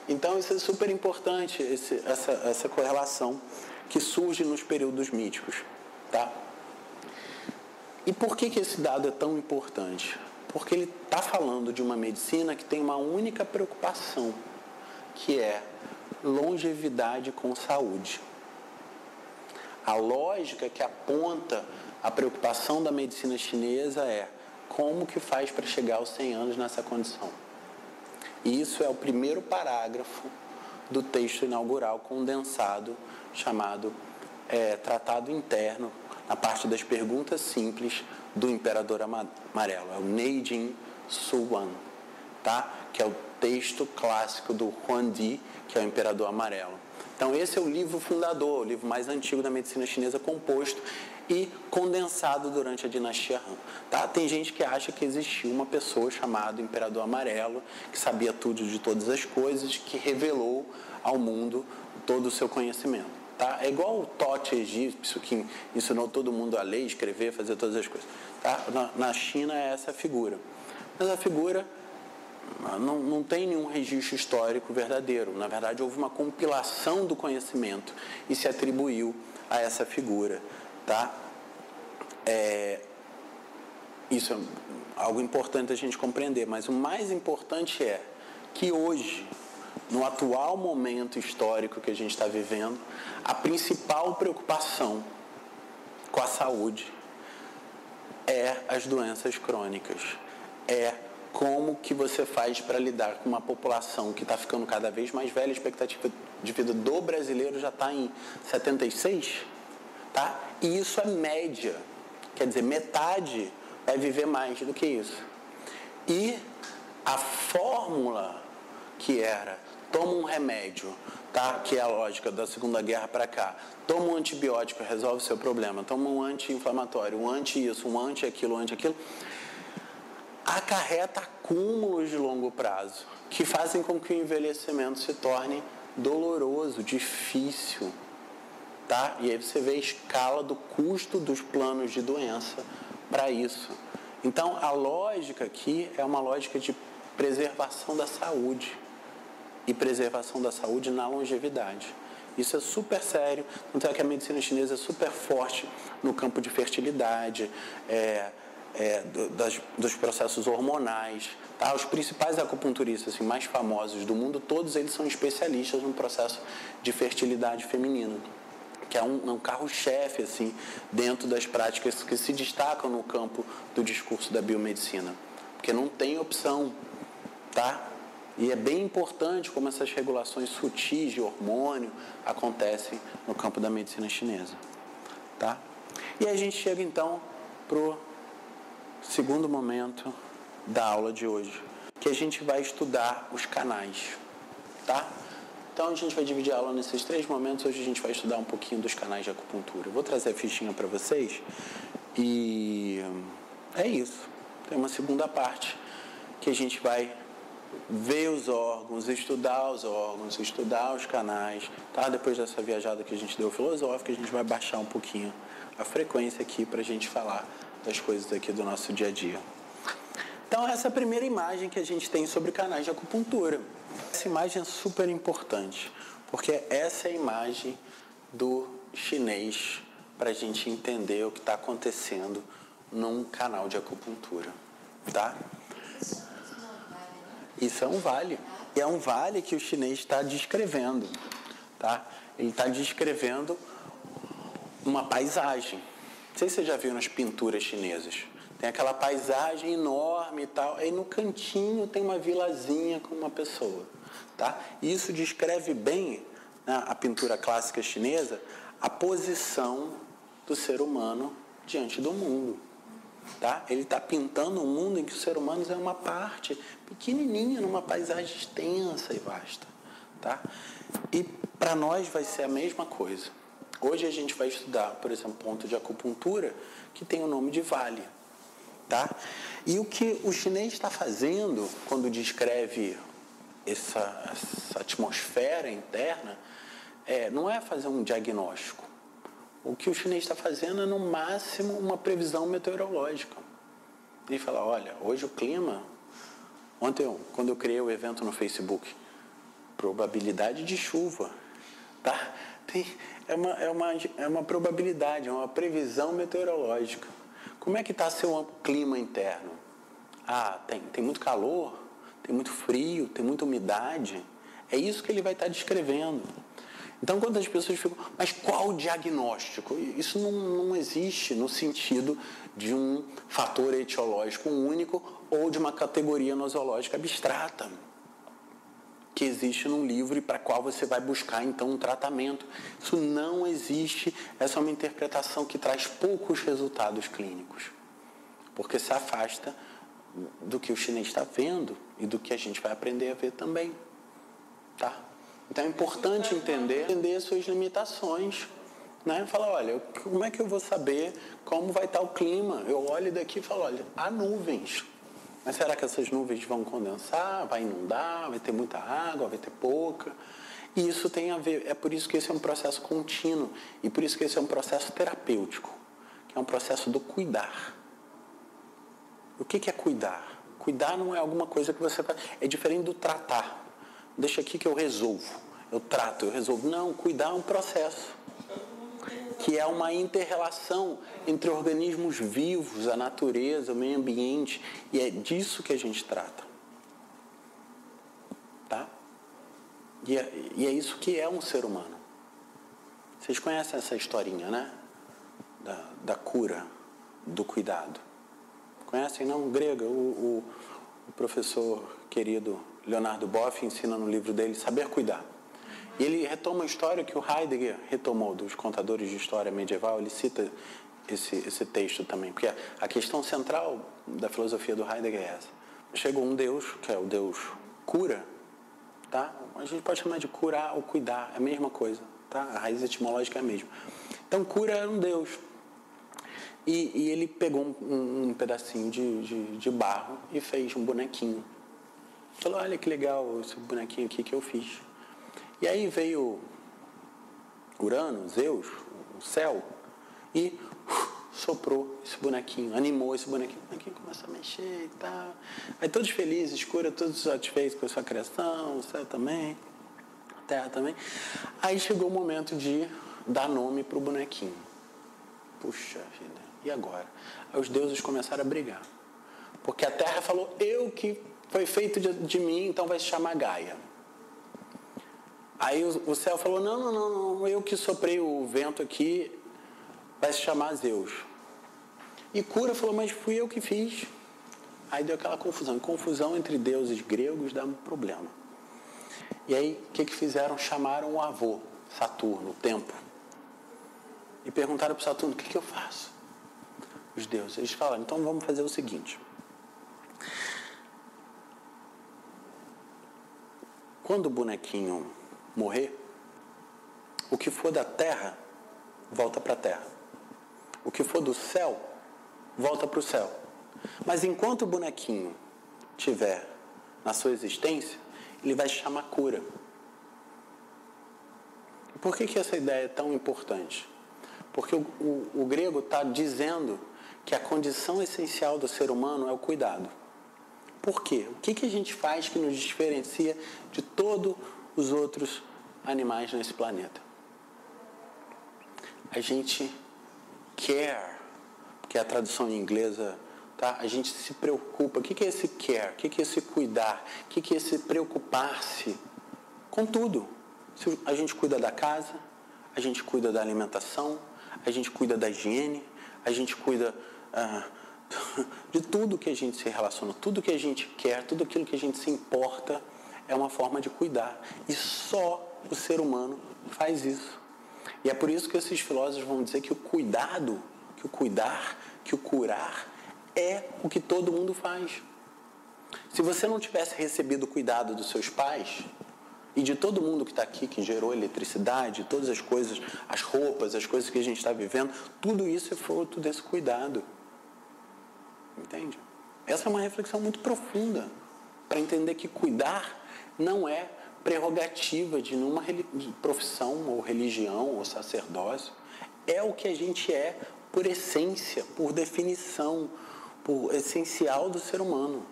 Então, isso é super importante, essa correlação que surge nos períodos míticos. Tá? E por que esse dado é tão importante? Porque ele está falando de uma medicina que tem uma única preocupação, que é longevidade com saúde. A lógica que aponta a preocupação da medicina chinesa é como que faz para chegar aos 100 anos nessa condição. E isso é o primeiro parágrafo do texto inaugural condensado, chamado Tratado Interno, na parte das perguntas simples do Imperador Amarelo. É o Neijing Suwan, tá? Que é o texto clássico do Huangdi, que é o Imperador Amarelo. Então, esse é o livro fundador, o livro mais antigo da medicina chinesa, composto e condensado durante a dinastia Han. Tá? Tem gente que acha que existiu uma pessoa chamada Imperador Amarelo, que sabia tudo de todas as coisas, que revelou ao mundo todo o seu conhecimento. Tá? É igual o Tote egípcio, que ensinou todo mundo a ler, escrever, fazer todas as coisas. Tá? Na China é essa figura. Mas a figura não tem nenhum registro histórico verdadeiro. Na verdade, houve uma compilação do conhecimento e se atribuiu a essa figura. Tá? Isso é algo importante a gente compreender, mas o mais importante é que hoje, no atual momento histórico que a gente está vivendo, a principal preocupação com a saúde é as doenças crônicas, é como que você faz para lidar com uma população que está ficando cada vez mais velha. A expectativa de vida do brasileiro já está em 76, tá? E isso é média, quer dizer, metade vai viver mais do que isso. E a fórmula que era, toma um remédio, tá? Que é a lógica da Segunda Guerra para cá, toma um antibiótico, resolve o seu problema, toma um anti-inflamatório, um anti-isso, um anti-aquilo, acarreta acúmulos de longo prazo, que fazem com que o envelhecimento se torne doloroso, difícil. Tá? E aí você vê a escala do custo dos planos de doença para isso. Então, a lógica aqui é uma lógica de preservação da saúde. E preservação da saúde na longevidade. Isso é super sério, tanto é que a medicina chinesa é super forte no campo de fertilidade, dos processos hormonais. Tá? Os principais acupunturistas assim, mais famosos do mundo, todos eles são especialistas no processo de fertilidade feminina, que é um carro-chefe assim, dentro das práticas que se destacam no campo do discurso da biomedicina. Porque não tem opção, tá? E é bem importante como essas regulações sutis de hormônio acontecem no campo da medicina chinesa. Tá? E a gente chega então para o segundo momento da aula de hoje, que a gente vai estudar os canais. Tá? Então a gente vai dividir a aula nesses 3 momentos. Hoje a gente vai estudar um pouquinho dos canais de acupuntura. Eu vou trazer a fichinha para vocês e é isso. Tem uma segunda parte que a gente vai ver os órgãos, estudar os canais, tá? Depois dessa viajada que a gente deu filosófica, a gente vai baixar um pouquinho a frequência aqui para a gente falar das coisas aqui do nosso dia a dia. Então, essa é a primeira imagem que a gente tem sobre canais de acupuntura. Essa imagem é super importante, porque essa é a imagem do chinês para a gente entender o que está acontecendo num canal de acupuntura, tá? Isso é um vale. E é um vale que o chinês está descrevendo, tá? Ele está descrevendo uma paisagem. Não sei se você já viu nas pinturas chinesas. Tem aquela paisagem enorme e tal. Aí no cantinho tem uma vilazinha com uma pessoa, tá? E isso descreve bem, né, a pintura clássica chinesa, a posição do ser humano diante do mundo. Tá? Ele está pintando um mundo em que o ser humano é uma parte pequenininha numa paisagem extensa e vasta. Tá? E para nós vai ser a mesma coisa. Hoje a gente vai estudar, por exemplo, ponto de acupuntura que tem o nome de vale. Tá? E o que o chinês está fazendo quando descreve essa atmosfera interna não é fazer um diagnóstico. O que o chinês está fazendo é, no máximo, uma previsão meteorológica. e falar, olha, hoje o clima... Ontem, quando eu criei o evento no Facebook, probabilidade de chuva, tá? É uma probabilidade, é uma previsão meteorológica. Como é que está seu clima interno? Ah, tem muito calor, tem muito frio, tem muita umidade. É isso que ele vai estar descrevendo. Então, quando as pessoas ficam, mas qual o diagnóstico? Isso não existe no sentido de um fator etiológico único ou de uma categoria nosológica abstrata, que existe num livro e para qual você vai buscar, então, um tratamento. Isso não existe. Essa é uma interpretação que traz poucos resultados clínicos, porque se afasta do que o chinês está vendo e do que a gente vai aprender a ver também, tá? Então é importante entender as suas limitações, né? Falar, olha, como é que eu vou saber como vai estar o clima? Eu olho daqui e falo, olha, há nuvens. Mas será que essas nuvens vão condensar? Vai inundar? Vai ter muita água? Vai ter pouca? E isso tem a ver, é por isso que esse é um processo contínuo e por isso que esse é um processo terapêutico, que é um processo do cuidar. O que é cuidar? Cuidar não é alguma coisa que você faz, é diferente do tratar. Deixa aqui que eu resolvo, eu trato, eu resolvo. Não, cuidar é um processo, que é uma inter-relação entre organismos vivos, a natureza, o meio ambiente, e é disso que a gente trata. Tá? E é isso que é um ser humano. Vocês conhecem essa historinha, né? Da cura, do cuidado. Conhecem, não? Grega, o professor querido Leonardo Boff ensina no livro dele Saber Cuidar. E ele retoma a história que o Heidegger retomou dos contadores de história medieval. Ele cita esse texto também, porque a questão central da filosofia do Heidegger é essa. Chegou um Deus, que é o Deus cura, tá? A gente pode chamar de curar ou cuidar, é a mesma coisa, tá? A raiz etimológica é a mesma. Então, cura era um Deus. E ele pegou um pedacinho de barro e fez um bonequinho. Falou, olha que legal esse bonequinho aqui que eu fiz. E aí veio Urano, Zeus, o céu, e soprou esse bonequinho, animou esse bonequinho. O bonequinho começa a mexer e tal. Aí todos felizes, cura, todos satisfeitos com a sua criação, o céu também, a terra também. Aí chegou o momento de dar nome para o bonequinho. Puxa vida, e agora? Aí os deuses começaram a brigar. Porque a terra falou, eu que foi feito de mim, então vai se chamar Gaia. Aí o céu falou, não, eu que soprei o vento aqui, vai se chamar Zeus. E Cura falou, mas fui eu que fiz. Aí deu aquela confusão. E confusão entre deuses gregos dá um problema. E aí, o que fizeram? Chamaram o avô, Saturno, o tempo. E perguntaram para o Saturno, o que eu faço? Os deuses. Eles falaram, então vamos fazer o seguinte. Quando o bonequinho morrer, o que for da terra, volta para a terra. O que for do céu, volta para o céu. Mas enquanto o bonequinho estiver na sua existência, ele vai se chamar Cura. Por que essa ideia é tão importante? Porque o grego está dizendo que a condição essencial do ser humano é o cuidado. Por quê? O que a gente faz que nos diferencia de todos os outros animais nesse planeta? A gente care, que é a tradução em inglesa, tá? A gente se preocupa. O que é esse care? O que é esse cuidar? O que é esse preocupar-se? Com tudo. A gente cuida da casa, a gente cuida da alimentação, a gente cuida da higiene, a gente cuida de tudo que a gente se relaciona, tudo que a gente quer, tudo aquilo que a gente se importa é uma forma de cuidar. E só o ser humano faz isso. E é por isso que esses filósofos vão dizer que o cuidado, que o cuidar, que o curar é o que todo mundo faz. Se você não tivesse recebido o cuidado dos seus pais e de todo mundo que está aqui, que gerou eletricidade, todas as coisas, as roupas, as coisas que a gente está vivendo, tudo isso é fruto desse cuidado. Entende? Essa é uma reflexão muito profunda para entender que cuidar não é prerrogativa de nenhuma profissão ou religião ou sacerdócio. É o que a gente é por essência, por definição. por essencial do ser humano.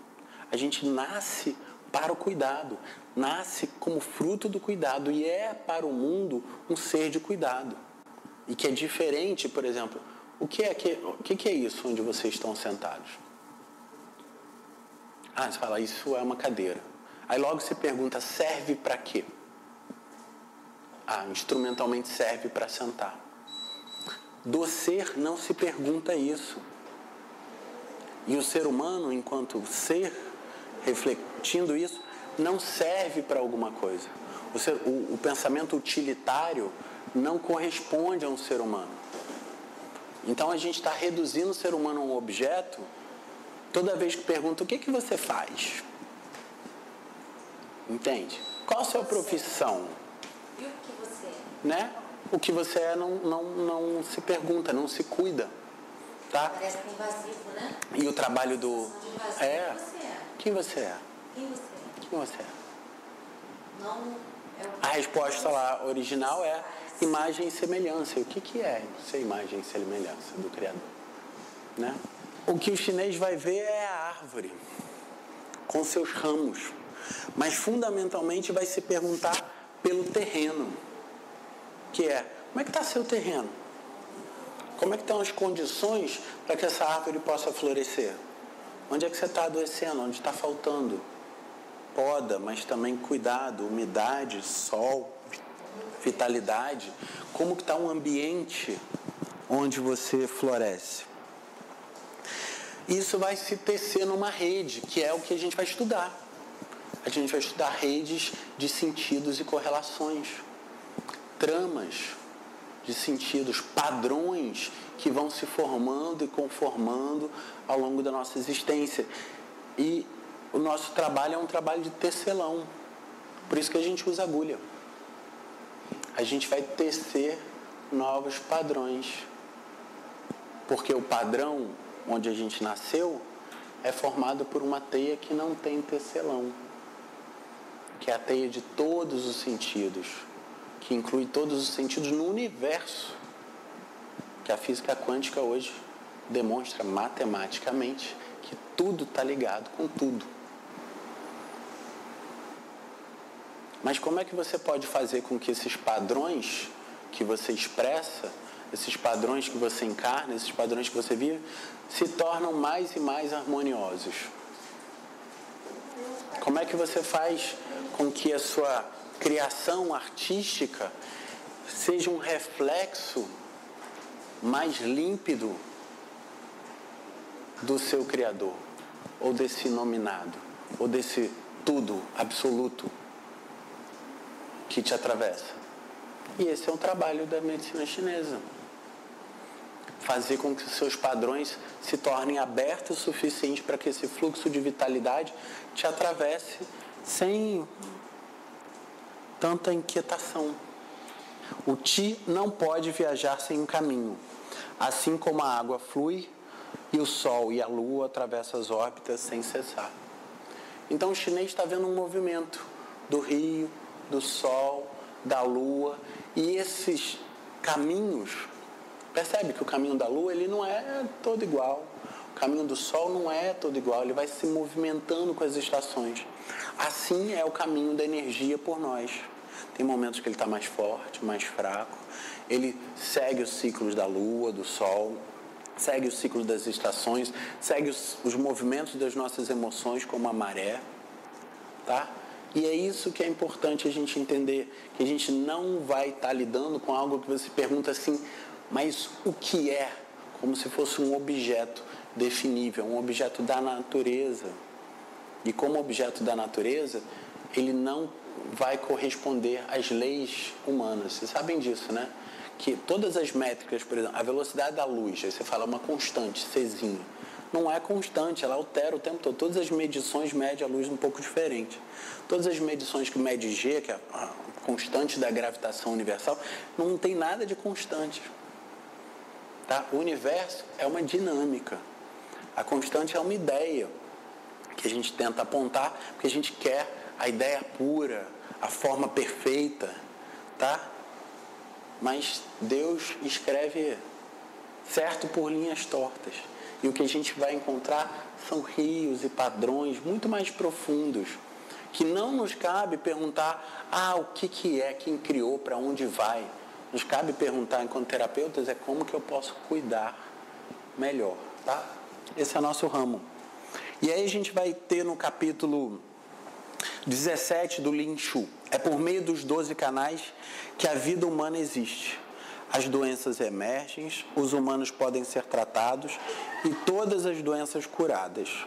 A gente nasce para o cuidado, nasce como fruto do cuidado e é para o mundo um ser de cuidado. E que é diferente, por exemplo, o que é isso onde vocês estão sentados? Você fala, isso é uma cadeira. Aí logo se pergunta, serve para quê? Instrumentalmente serve para sentar. Do ser não se pergunta isso. E o ser humano, enquanto ser, refletindo isso, não serve para alguma coisa. O pensamento utilitário não corresponde a um ser humano. Então a gente está reduzindo o ser humano a um objeto toda vez que pergunta o que você faz. Entende? Qual a sua profissão? E o que você é? Né? O que você é não se pergunta, não se cuida. Tá? Parece que é invasivo, né? E o trabalho do... Quem você é? Quem você é? Quem você é? Não é o... A resposta lá original é imagem e semelhança. E o que é ser imagem e semelhança do Criador? Né? O que o chinês vai ver é a árvore, com seus ramos. Mas fundamentalmente vai se perguntar pelo terreno. Que é, como é que está seu terreno? Como é que estão as condições para que essa árvore possa florescer? Onde é que você está adoecendo? Onde está faltando? Poda, mas também cuidado, umidade, sol, vitalidade. Como que está um ambiente onde você floresce? Isso vai se tecer numa rede, que é o que a gente vai estudar. A gente vai estudar redes de sentidos e correlações, tramas de sentidos, padrões que vão se formando e conformando ao longo da nossa existência. E o nosso trabalho é um trabalho de tecelão. Por isso que a gente usa agulha. A gente vai tecer novos padrões. Porque o padrão onde a gente nasceu é formado por uma teia que não tem tecelão. Que é a teia de todos os sentidos. Que inclui todos os sentidos no universo, que a física quântica hoje demonstra matematicamente que tudo está ligado com tudo. Mas como é que você pode fazer com que esses padrões que você expressa, esses padrões que você encarna, esses padrões que você vive, se tornam mais e mais harmoniosos? Como é que você faz com que a sua criação artística seja um reflexo mais límpido do seu Criador, ou desse inominado, ou desse tudo absoluto que te atravessa? E esse é um trabalho da medicina chinesa. Fazer com que os seus padrões se tornem abertos o suficiente para que esse fluxo de vitalidade te atravesse sem tanta inquietação. O Qi não pode viajar sem um caminho, assim como a água flui e o Sol e a Lua atravessam as órbitas sem cessar. Então o chinês está vendo um movimento do rio, do Sol, da Lua, e esses caminhos, percebe que o caminho da Lua ele não é todo igual, o caminho do Sol não é todo igual, ele vai se movimentando com as estações. Assim é o caminho da energia por nós. Tem momentos que ele está mais forte, mais fraco. Ele segue os ciclos da Lua, do Sol, segue os ciclos das estações, segue os movimentos das nossas emoções, como a maré. Tá? E é isso que é importante a gente entender, que a gente não vai estar lidando com algo que você pergunta assim, mas o que é? Como se fosse um objeto definível, um objeto da natureza. E como objeto da natureza, ele não vai corresponder às leis humanas. Vocês sabem disso, né? Que todas as métricas, por exemplo, a velocidade da luz, aí você fala uma constante, Czinho. Não é constante, ela altera o tempo todo. Todas as medições medem a luz um pouco diferente. Todas as medições que mede G, que é a constante da gravitação universal, não tem nada de constante. Tá? O universo é uma dinâmica. A constante é uma ideia que a gente tenta apontar, porque a gente quer a ideia pura, a forma perfeita, tá? Mas Deus escreve certo por linhas tortas. E o que a gente vai encontrar são rios e padrões muito mais profundos, que não nos cabe perguntar, o que é, quem criou, para onde vai. Nos cabe perguntar, enquanto terapeutas, como que eu posso cuidar melhor, tá? Esse é o nosso ramo. E aí a gente vai ter no capítulo 17 do Lin Shu. É por meio dos 12 canais que a vida humana existe. As doenças emergem, os humanos podem ser tratados e todas as doenças curadas.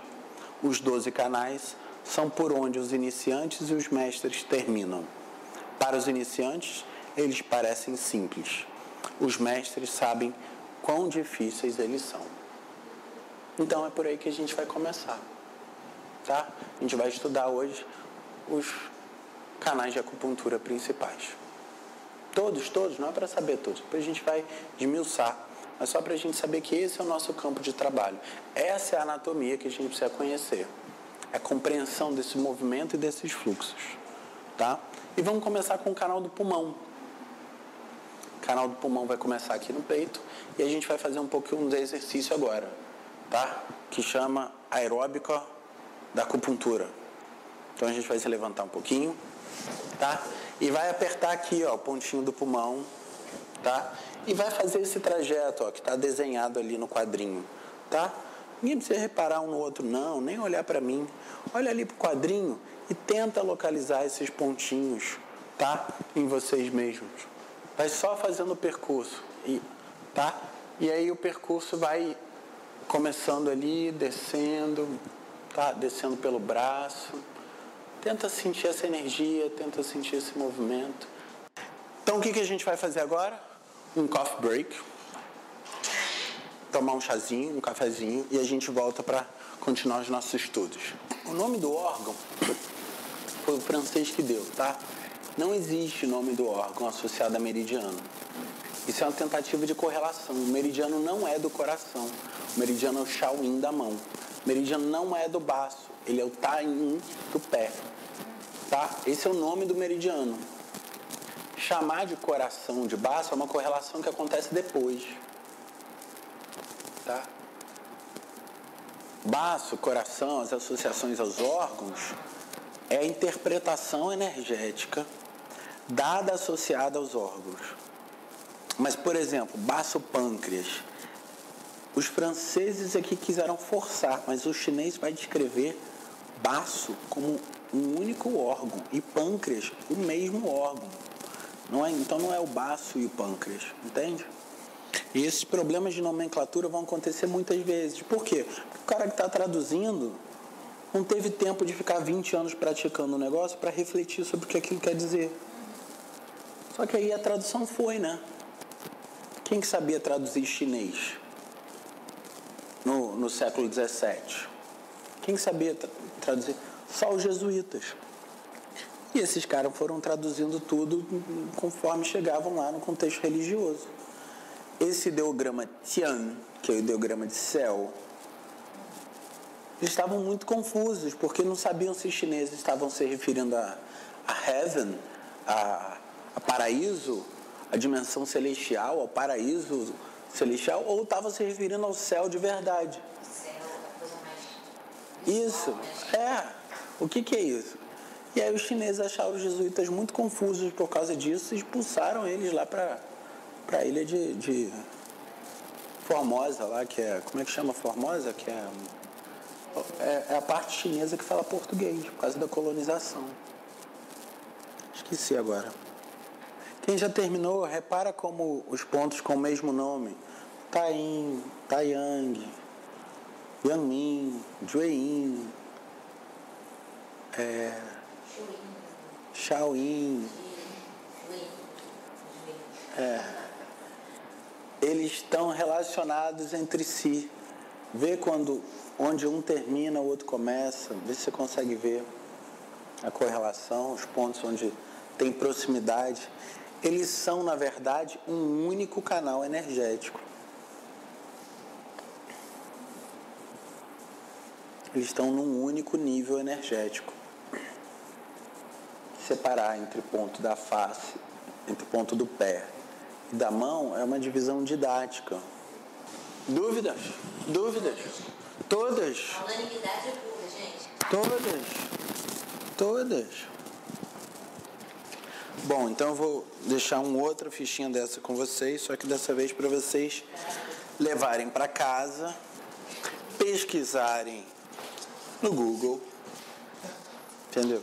Os 12 canais são por onde os iniciantes e os mestres terminam. Para os iniciantes, eles parecem simples. Os mestres sabem quão difíceis eles são. Então é por aí que a gente vai começar, tá? A gente vai estudar hoje os canais de acupuntura principais. Todos, não é para saber todos, a gente vai desmiuçar, mas só para a gente saber que esse é o nosso campo de trabalho. Essa é a anatomia que a gente precisa conhecer, é a compreensão desse movimento e desses fluxos, tá? E vamos começar com o canal do pulmão. O canal do pulmão vai começar aqui no peito e a gente vai fazer um pouquinho de exercício agora, tá? Que chama aeróbica da acupuntura. Então a gente vai se levantar um pouquinho, tá? E vai apertar aqui, ó, o pontinho do pulmão, tá? E vai fazer esse trajeto, ó, que está desenhado ali no quadrinho, tá? Ninguém precisa reparar um no outro, não, nem olhar para mim. Olha ali pro quadrinho e tenta localizar esses pontinhos, tá? Em vocês mesmos. Vai só fazendo o percurso, tá? E aí o percurso vai começando ali, descendo, tá? Descendo pelo braço. Tenta sentir essa energia, tenta sentir esse movimento. Então, o que a gente vai fazer agora? Um coffee break. Tomar um chazinho, um cafezinho e a gente volta para continuar os nossos estudos. O nome do órgão foi o francês que deu, tá? Não existe nome do órgão associado a meridiano. Isso é uma tentativa de correlação. O meridiano não é do coração. O meridiano é o Shaolin da mão. O meridiano não é do baço. Ele é o Tai-In do pé. Tá? Esse é o nome do meridiano. Chamar de coração de baço é uma correlação que acontece depois. Tá? Baço, coração, as associações aos órgãos é a interpretação energética dada associada aos órgãos. Mas, por exemplo, baço pâncreas. Os franceses aqui quiseram forçar, mas o chinês vai descrever baço como um único órgão e pâncreas o mesmo órgão. Então não é o baço e o pâncreas, entende? E esses problemas de nomenclatura vão acontecer muitas vezes. Por quê? Porque o cara que está traduzindo não teve tempo de ficar 20 anos praticando o negócio para refletir sobre o que aquilo quer dizer. Só que aí a tradução foi, né? Quem que sabia traduzir chinês no século XVII? Quem que sabia traduzir? Só os jesuítas. E esses caras foram traduzindo tudo conforme chegavam lá no contexto religioso. Esse ideograma Tian, que é o ideograma de céu, eles estavam muito confusos, porque não sabiam se os chineses estavam se referindo a heaven, a paraíso, a dimensão celestial, ao paraíso celestial, ou estavam se referindo ao céu de verdade. Céu é a coisa mais... Isso, o que é isso? E aí os chineses acharam os jesuítas muito confusos por causa disso e expulsaram eles lá para a ilha de Formosa, lá, que é... Como é que chama Formosa? Que é a parte chinesa que fala português, por causa da colonização. Esqueci agora. Quem já terminou, repara como os pontos com o mesmo nome. Tai-In, Tai-Yang, Yang-Min, Jue-In, Shaolin. Eles estão relacionados entre si. Vê onde um termina, o outro começa. Vê se você consegue ver a correlação, os pontos onde tem proximidade. Eles são, na verdade, um único canal energético. Eles estão num único nível energético. Separar entre o ponto da face, entre o ponto do pé e da mão é uma divisão didática. Dúvidas? Dúvidas? Todas? A unanimidade é pura, gente. Todas. Bom, então eu vou deixar uma outra fichinha dessa com vocês, só que dessa vez para vocês levarem para casa, pesquisarem no Google, entendeu?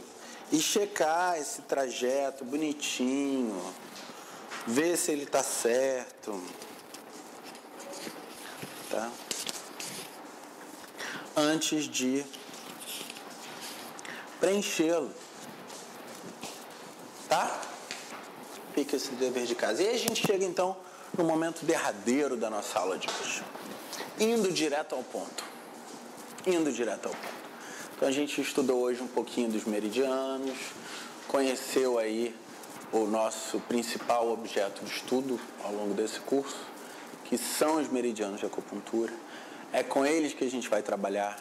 E checar esse trajeto bonitinho, ver se ele está certo, tá? Antes de preenchê-lo, tá? Fica esse dever de casa. E aí a gente chega então no momento derradeiro da nossa aula de hoje, indo direto ao ponto. Então a gente estudou hoje um pouquinho dos meridianos, conheceu aí o nosso principal objeto de estudo ao longo desse curso, que são os meridianos de acupuntura. É com eles que a gente vai trabalhar,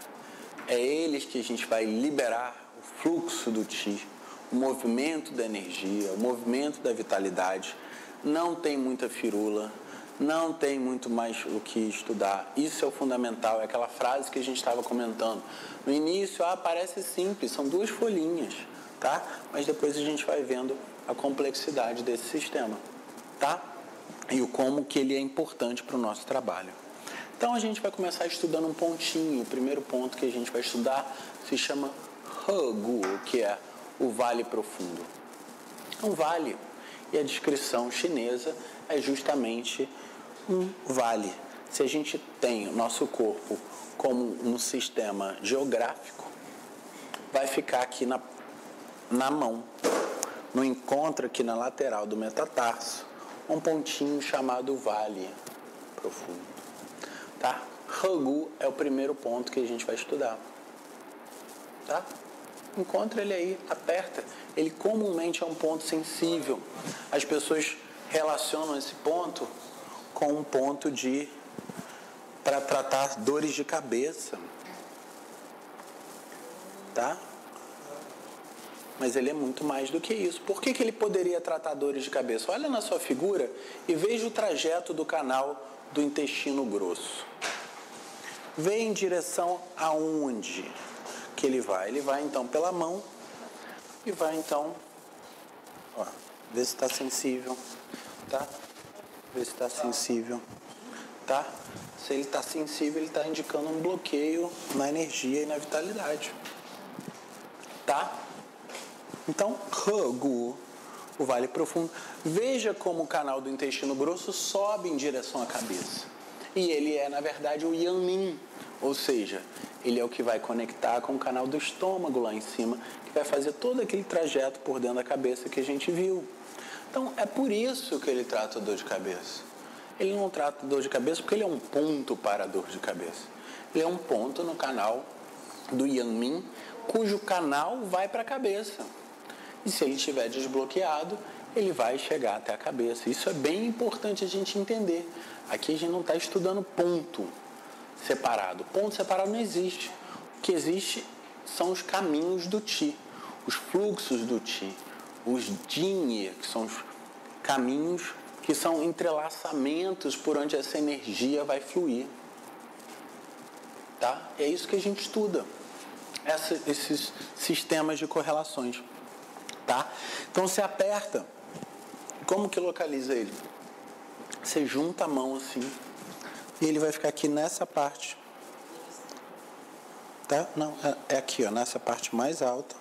é eles que a gente vai liberar o fluxo do Qi, o movimento da energia, o movimento da vitalidade. Não tem muita firula, não tem muito mais o que estudar. Isso é o fundamental, é aquela frase que a gente estava comentando. No início, parece simples, são 2 folhinhas, tá? Mas depois a gente vai vendo a complexidade desse sistema, tá? E o como que ele é importante para o nosso trabalho. Então a gente vai começar estudando um pontinho. O primeiro ponto que a gente vai estudar se chama He-Gu, que é o Vale Profundo. É um vale, e a descrição chinesa é justamente um vale. Se a gente tem o nosso corpo como um sistema geográfico, vai ficar aqui na mão, no encontro aqui na lateral do metatarso, um pontinho chamado Vale Profundo. Tá? He-Gu é o primeiro ponto que a gente vai estudar. Tá? Encontra ele aí, aperta. Ele comumente é um ponto sensível. As pessoas relacionam esse ponto com um ponto para tratar dores de cabeça. Tá? Mas ele é muito mais do que isso. Por que ele poderia tratar dores de cabeça? Olha na sua figura e veja o trajeto do canal do intestino grosso. Vê em direção aonde que ele vai. Ele vai então pela mão e vai então, vê se está sensível, tá? Vê se está sensível, tá? Se ele está sensível, ele está indicando um bloqueio na energia e na vitalidade, tá? Então, He-Gu, o Vale Profundo. Veja como o canal do intestino grosso sobe em direção à cabeça. E ele é, na verdade, o Yanmin, ou seja, ele é o que vai conectar com o canal do estômago lá em cima, que vai fazer todo aquele trajeto por dentro da cabeça que a gente viu. Então, é por isso que ele trata a dor de cabeça. Ele não trata a dor de cabeça porque ele é um ponto para a dor de cabeça. Ele é um ponto no canal do Yanmin, cujo canal vai para a cabeça. E se ele estiver desbloqueado, ele vai chegar até a cabeça. Isso é bem importante a gente entender. Aqui a gente não está estudando ponto separado. Ponto separado não existe. O que existe são os caminhos do Qi, os fluxos do Qi, os Jingyi, que são os caminhos que são entrelaçamentos por onde essa energia vai fluir. Tá? É isso que a gente estuda. Esses sistemas de correlações. Tá? Então você aperta. Como que localiza ele? Você junta a mão assim e ele vai ficar aqui nessa parte. Tá? Não, é aqui, ó, nessa parte mais alta.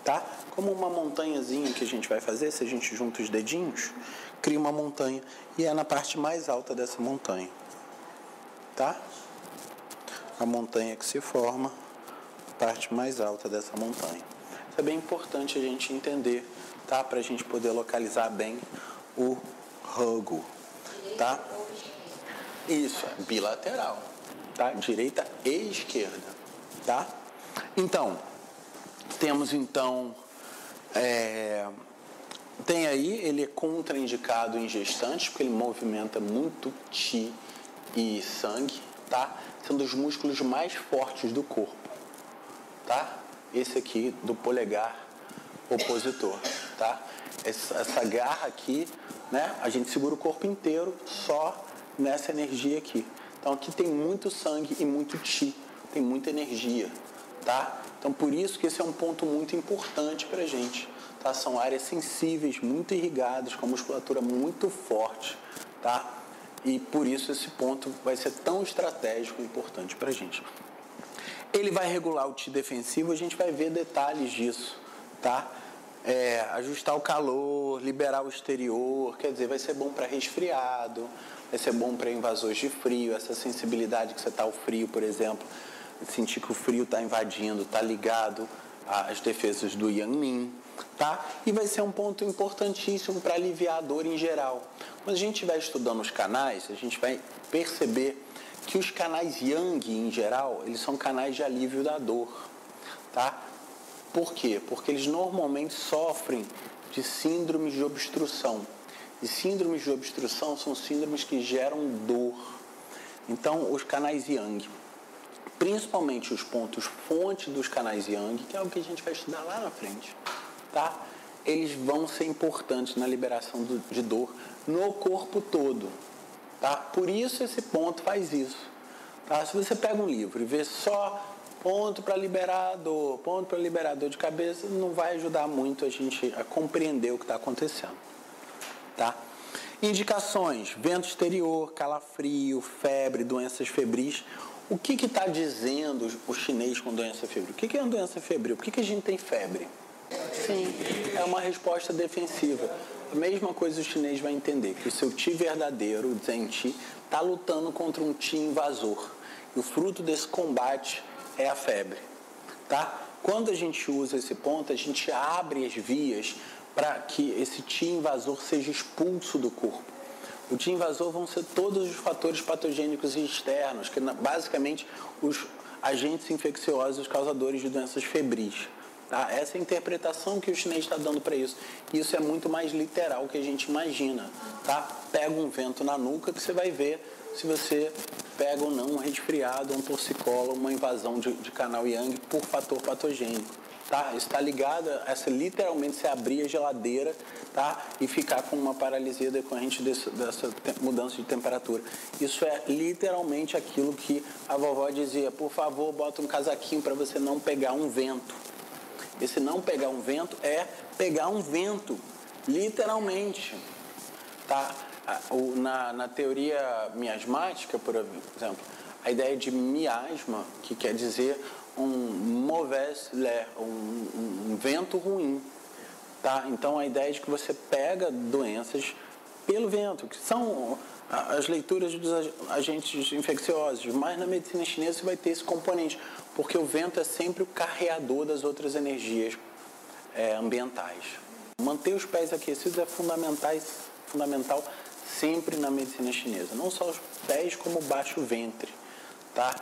Tá? Como uma montanhazinha que a gente vai fazer, se a gente junta os dedinhos, cria uma montanha e é na parte mais alta dessa montanha. Tá? A montanha que se forma, a parte mais alta dessa montanha. Isso é bem importante a gente entender, tá? Para a gente poder localizar bem o He-Gu, tá? Isso, é bilateral, tá? Direita e esquerda, tá? Então, temos então, tem aí, ele é contraindicado em gestantes, porque ele movimenta muito Qi e sangue, tá? Sendo os músculos mais fortes do corpo, tá? Esse aqui do polegar opositor, tá? Essa garra aqui, né? A gente segura o corpo inteiro só nessa energia aqui. Então aqui tem muito sangue e muito chi, tem muita energia, tá? Então por isso que esse é um ponto muito importante para a gente, tá? São áreas sensíveis, muito irrigadas, com a musculatura muito forte, tá? E por isso esse ponto vai ser tão estratégico e importante para a gente. Ele vai regular o chi defensivo, a gente vai ver detalhes disso, tá? Ajustar o calor, liberar o exterior, quer dizer, vai ser bom para resfriado, vai ser bom para invasores de frio, essa sensibilidade que você está ao frio, por exemplo, sentir que o frio está invadindo, está ligado às defesas do Yang Min, tá? E vai ser um ponto importantíssimo para aliviar a dor em geral. Quando a gente estiver estudando os canais, a gente vai perceber que os canais Yang, em geral, eles são canais de alívio da dor, tá? Por quê? Porque eles normalmente sofrem de síndromes de obstrução. E síndromes de obstrução são síndromes que geram dor. Então, os canais Yang, principalmente os pontos fonte dos canais Yang, que é o que a gente vai estudar lá na frente, tá? Eles vão ser importantes na liberação de dor no corpo todo, tá? Por isso esse ponto faz isso, tá? Se você pega um livro e vê só ponto para liberar dor, ponto para liberar dor de cabeça, não vai ajudar muito a gente a compreender o que está acontecendo, tá? Indicações: vento exterior, calafrio, febre, doenças febris. O que está dizendo o chinês com doença febril? O que é uma doença febril? Por que a gente tem febre? Sim, é uma resposta defensiva. A mesma coisa o chinês vai entender, que o seu Qi verdadeiro, o Zen Qi, está lutando contra um Qi invasor. E o fruto desse combate é a febre, tá? Quando a gente usa esse ponto, a gente abre as vias para que esse Qi invasor seja expulso do corpo. O Qi invasor vão ser todos os fatores patogênicos externos, que basicamente os agentes infecciosos causadores de doenças febris. Tá? Essa é a interpretação que o chinês está dando para isso. E isso é muito mais literal que a gente imagina. Tá? Pega um vento na nuca que você vai ver se você pega ou não um resfriado, um torcicolo, uma invasão de canal Yang por fator patogênico. Tá? Isso está ligado a literalmente você abrir a geladeira, tá? E ficar com uma paralisia decorrente dessa mudança de temperatura. Isso é literalmente aquilo que a vovó dizia: por favor, bota um casaquinho para você não pegar um vento. Esse não pegar um vento é pegar um vento, literalmente. Tá? Na teoria miasmática, por exemplo, a ideia de miasma, que quer dizer um mauvais l'air, um vento ruim. Tá? Então, a ideia é de que você pega doenças pelo vento, que são as leituras dos agentes infecciosos, mas na medicina chinesa você vai ter esse componente, porque o vento é sempre o carreador das outras energias ambientais. Manter os pés aquecidos é fundamental sempre na medicina chinesa, não só os pés como o baixo ventre, tá?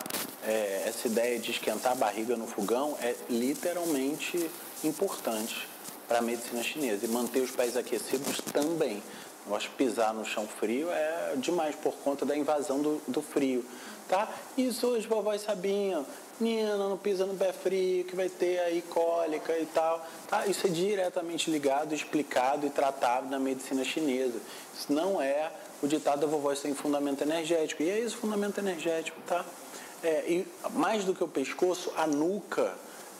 Essa ideia de esquentar a barriga no fogão é literalmente importante para a medicina chinesa, e manter os pés aquecidos também. Eu acho que pisar no chão frio é demais por conta da invasão do frio, tá? Isso hoje vovós sabiam, menina, não pisa no pé frio que vai ter aí cólica e tal, tá? Isso é diretamente ligado, explicado e tratado na medicina chinesa. Isso não é o ditado da vovó, isso tem fundamento energético, e é isso, fundamento energético, tá? E mais do que o pescoço, a nuca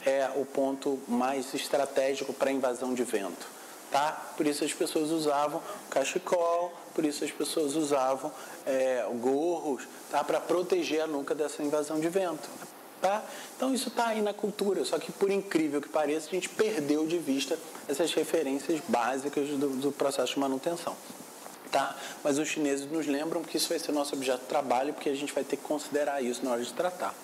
é o ponto mais estratégico para a invasão de vento. Tá? Por isso as pessoas usavam cachecol, por isso as pessoas usavam gorros, tá? Para proteger a nuca dessa invasão de vento. Tá? Então isso está aí na cultura, só que por incrível que pareça, a gente perdeu de vista essas referências básicas do processo de manutenção. Tá? Mas os chineses nos lembram que isso vai ser nosso objeto de trabalho, porque a gente vai ter que considerar isso na hora de tratar.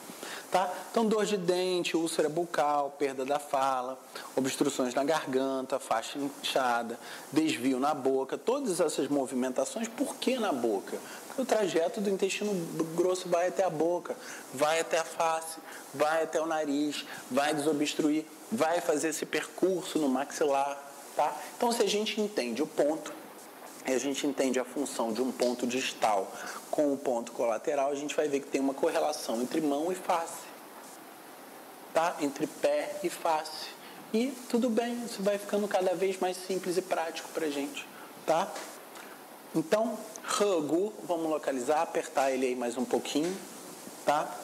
Tá? Então, dor de dente, úlcera bucal, perda da fala, obstruções na garganta, faixa inchada, desvio na boca, todas essas movimentações. Por que na boca? Porque o trajeto do intestino grosso vai até a boca, vai até a face, vai até o nariz, vai desobstruir, vai fazer esse percurso no maxilar. Tá? Então, se a gente entende o ponto, e a gente entende a função de um ponto distal com o ponto colateral, a gente vai ver que tem uma correlação entre mão e face, tá? Entre pé e face. E tudo bem, isso vai ficando cada vez mais simples e prático para a gente, tá? Então, Hagu, vamos localizar, apertar ele aí mais um pouquinho, tá?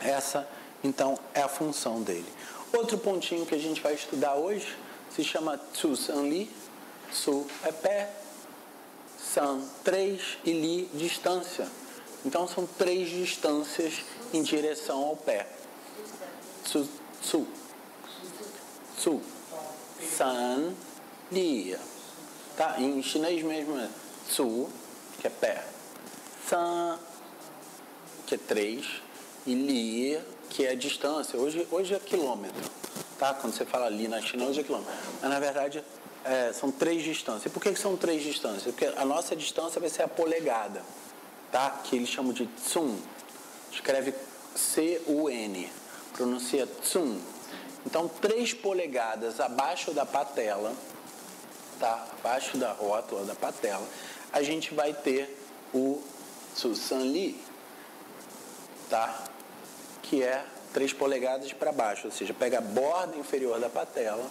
Essa, então, é a função dele. Outro pontinho que a gente vai estudar hoje se chama Tsu San Li. Tsu é pé, San 3 e Li distância. Então são 3 distâncias em direção ao pé. Tsu, Tsu, Tsu, San, Li. Tá? Em chinês mesmo é Tsu, que é pé, San, que é 3, e Li, que é distância. Hoje é quilômetro, tá? Quando você fala Li na China, hoje é quilômetro. Mas na verdade são 3 distâncias. E por que são 3 distâncias? Porque a nossa distância vai ser a polegada, tá? Que eles chamam de Tsun. Escreve C-U-N, pronuncia Tsun. Então 3 polegadas abaixo da patela, tá? Abaixo da rótula da patela, a gente vai ter o Tsu San Li, tá? Que é 3 polegadas para baixo, ou seja, pega a borda inferior da patela,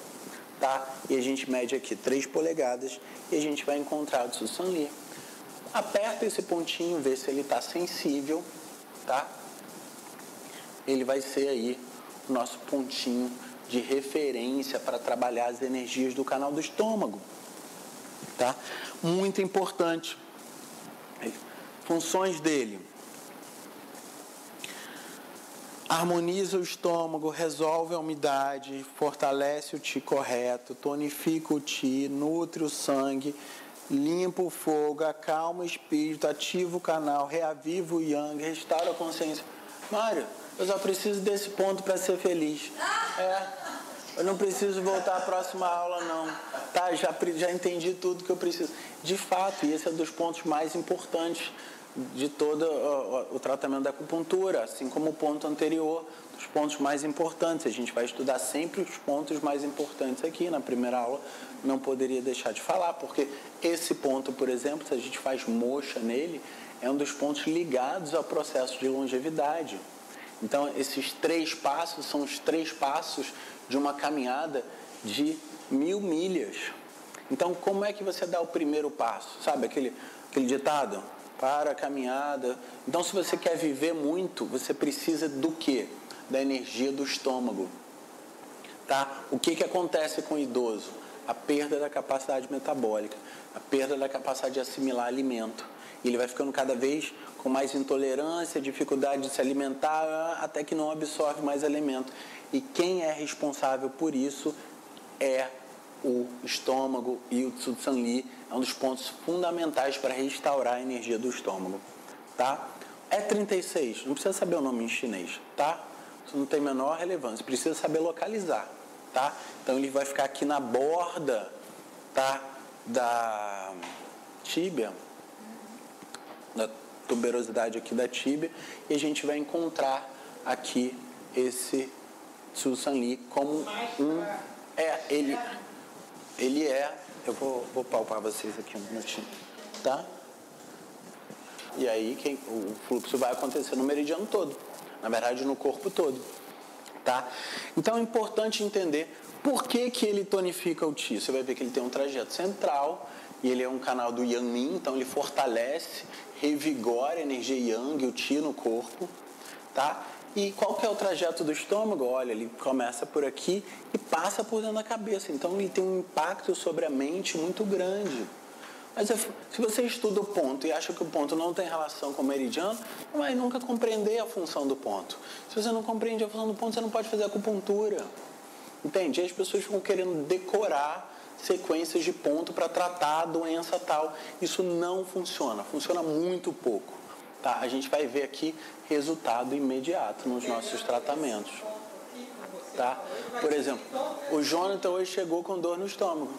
tá? E a gente mede aqui 3 polegadas e a gente vai encontrar o Tsu San Li. Aperta esse pontinho, vê se ele está sensível, tá? Ele vai ser aí o nosso pontinho de referência para trabalhar as energias do canal do estômago, tá? Muito importante. Funções dele: harmoniza o estômago, resolve a umidade, fortalece o Qi correto, tonifica o Qi, nutre o sangue, limpa o fogo, acalma o espírito, ativa o canal, reaviva o Yang, restaura a consciência. Mário, eu só preciso desse ponto para ser feliz. Eu não preciso voltar à próxima aula, não. Tá, já entendi tudo que eu preciso. De fato, e esse é um dos pontos mais importantes de todo o tratamento da acupuntura, assim como o ponto anterior, dos pontos mais importantes. A gente vai estudar sempre os pontos mais importantes aqui na primeira aula. Não poderia deixar de falar, porque esse ponto, por exemplo, se a gente faz moxa nele, é um dos pontos ligados ao processo de longevidade. Então, esses 3 passos são os 3 passos de uma caminhada de 1000 milhas. Então, como é que você dá o primeiro passo? Sabe aquele ditado? Para a caminhada. Então, se você quer viver muito, você precisa do quê? Da energia do estômago. Tá? O que acontece com o idoso? A perda da capacidade metabólica, a perda da capacidade de assimilar alimento. Ele vai ficando cada vez com mais intolerância, dificuldade de se alimentar, até que não absorve mais alimento. E quem é responsável por isso é o estômago, e o Tsu San Li é um dos pontos fundamentais para restaurar a energia do estômago, tá? É 36, não precisa saber o nome em chinês, tá? Isso não tem a menor relevância, precisa saber localizar, tá? Então ele vai ficar aqui na borda, tá? Da tíbia, da tuberosidade aqui da tíbia, e a gente vai encontrar aqui esse Tsu San Li como ele é, eu vou palpar vocês aqui um minutinho, tá? E aí o fluxo vai acontecer no meridiano todo, na verdade no corpo todo, tá? Então é importante entender por que ele tonifica o Qi. Você vai ver que ele tem um trajeto central, e ele é um canal do Yang Yin, então ele fortalece, revigora a energia Yang e o Qi no corpo, tá? E qual que é o trajeto do estômago? Olha, ele começa por aqui e passa por dentro da cabeça. Então, ele tem um impacto sobre a mente muito grande. Mas se você estuda o ponto e acha que o ponto não tem relação com o meridiano, não vai nunca compreender a função do ponto. Se você não compreende a função do ponto, você não pode fazer acupuntura. Entende? E as pessoas ficam querendo decorar sequências de ponto para tratar a doença tal. Isso não funciona. Funciona muito pouco. Tá? A gente vai ver aqui resultado imediato nos nossos tratamentos. Tá? Por exemplo, o Jonathan hoje chegou com dor no estômago.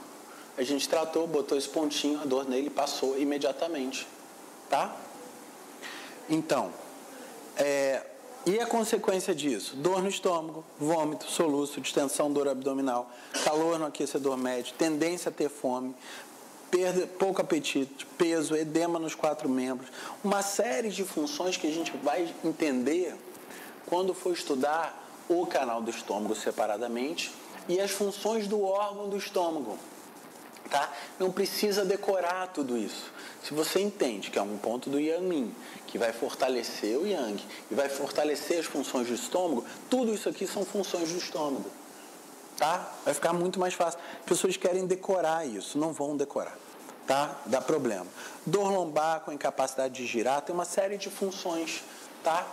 A gente tratou, botou esse pontinho, a dor nele passou imediatamente. Tá? Então, e a consequência disso? Dor no estômago, vômito, soluço, distensão, dor abdominal, calor no aquecedor médio, tendência a ter fome, pouco apetite, peso, edema nos 4 membros, uma série de funções que a gente vai entender quando for estudar o canal do estômago separadamente e as funções do órgão do estômago. tá? Não precisa decorar tudo isso. Se você entende que é um ponto do Yang Yin, que vai fortalecer o Yang e vai fortalecer as funções do estômago, tudo isso aqui são funções do estômago, tá? Vai ficar muito mais fácil. As pessoas querem decorar isso, não vão decorar, tá? Dá problema. Dor lombar com incapacidade de girar, tem uma série de funções, tá?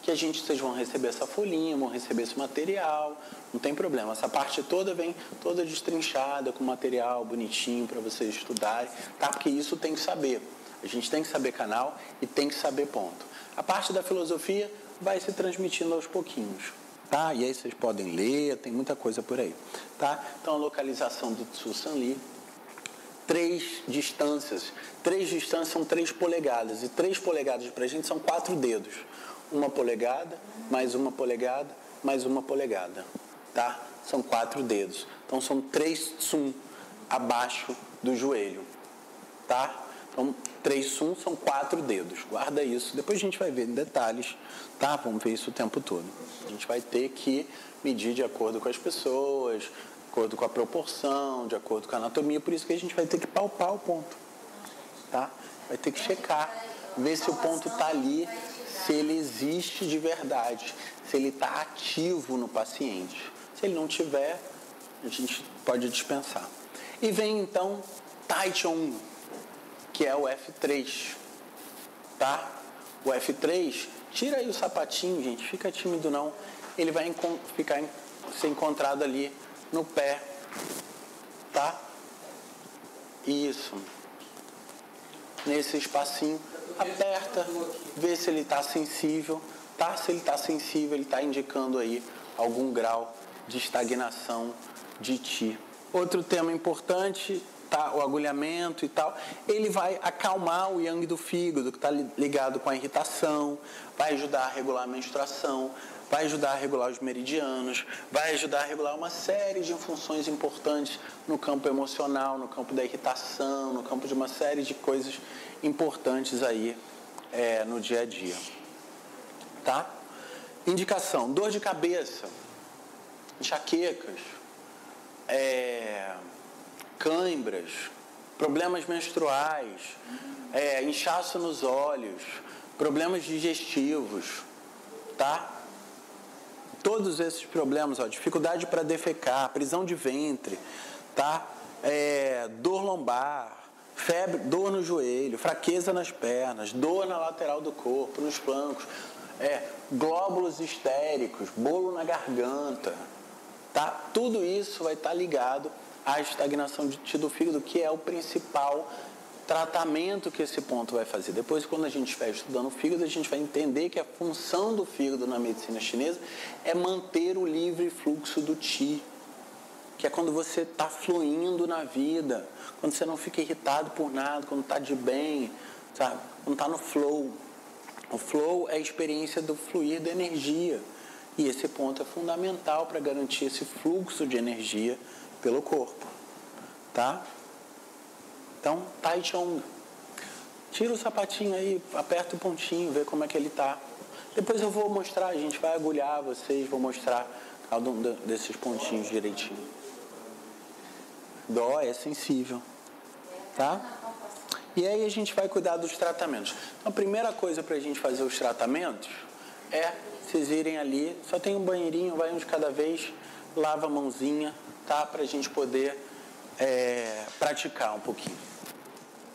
Que vocês vão receber essa folhinha, vão receber esse material, não tem problema. Essa parte toda vem toda destrinchada, com material bonitinho para vocês estudarem, tá? Porque isso tem que saber. A gente tem que saber canal e tem que saber ponto. A parte da filosofia vai se transmitindo aos pouquinhos, tá? E aí vocês podem ler, tem muita coisa por aí, tá? Então a localização do Tsu San Li, 3 distâncias são 3 polegadas, e 3 polegadas para a gente são 4 dedos. 1 polegada, mais 1 polegada, mais 1 polegada, tá? São 4 dedos. Então, são 3 tsum abaixo do joelho, tá? Então, 3 tsum são 4 dedos. Guarda isso. Depois a gente vai ver em detalhes, tá? Vamos ver isso o tempo todo. A gente vai ter que medir de acordo com as pessoas, de acordo com a proporção, de acordo com a anatomia. Por isso que a gente vai ter que palpar o ponto, tá? Vai ter que checar, ver se o ponto está ali, se ele existe de verdade, se ele está ativo no paciente. Se ele não tiver, a gente pode dispensar. E vem então Tai Chong, que é o F3, tá? O F3, tira aí o sapatinho, gente, fica tímido não. Ele vai ser encontrado ali no pé, tá? Isso. Nesse espacinho, aperta, vê se ele está sensível, tá? Se ele está sensível, ele está indicando aí algum grau de estagnação de Qi. Outro tema importante, tá? O agulhamento e tal, ele vai acalmar o Yang do fígado, que está ligado com a irritação, vai ajudar a regular a menstruação, vai ajudar a regular os meridianos, vai ajudar a regular uma série de funções importantes no campo emocional, no campo da irritação, no campo de uma série de coisas importantes aí no dia a dia, tá? Indicação: dor de cabeça, enxaquecas, cãibras, problemas menstruais, inchaço nos olhos, problemas digestivos, tá? Todos esses problemas, ó, dificuldade para defecar, prisão de ventre, tá? Dor lombar, febre, dor no joelho, fraqueza nas pernas, dor na lateral do corpo, nos flancos, glóbulos histéricos, bolo na garganta, tá? Tudo isso vai estar ligado à estagnação de Qi do fígado, que é o principal tratamento que esse ponto vai fazer. Depois, quando a gente estiver estudando o fígado, a gente vai entender que a função do fígado na medicina chinesa é manter o livre fluxo do Qi, que é quando você está fluindo na vida, quando você não fica irritado por nada, quando está de bem, sabe? Quando está no flow. O flow é a experiência do fluir da energia, e esse ponto é fundamental para garantir esse fluxo de energia pelo corpo, tá? Então, Tai Chong. Tira o sapatinho aí, aperta o pontinho, vê como é que ele tá. Depois eu vou mostrar, a gente vai agulhar vocês, vou mostrar cada um desses pontinhos direitinho. Dó é sensível, tá? E aí a gente vai cuidar dos tratamentos. Então, a primeira coisa pra gente fazer os tratamentos vocês irem ali, só tem um banheirinho, vai um de cada vez, lava a mãozinha, tá? Pra gente poder praticar um pouquinho.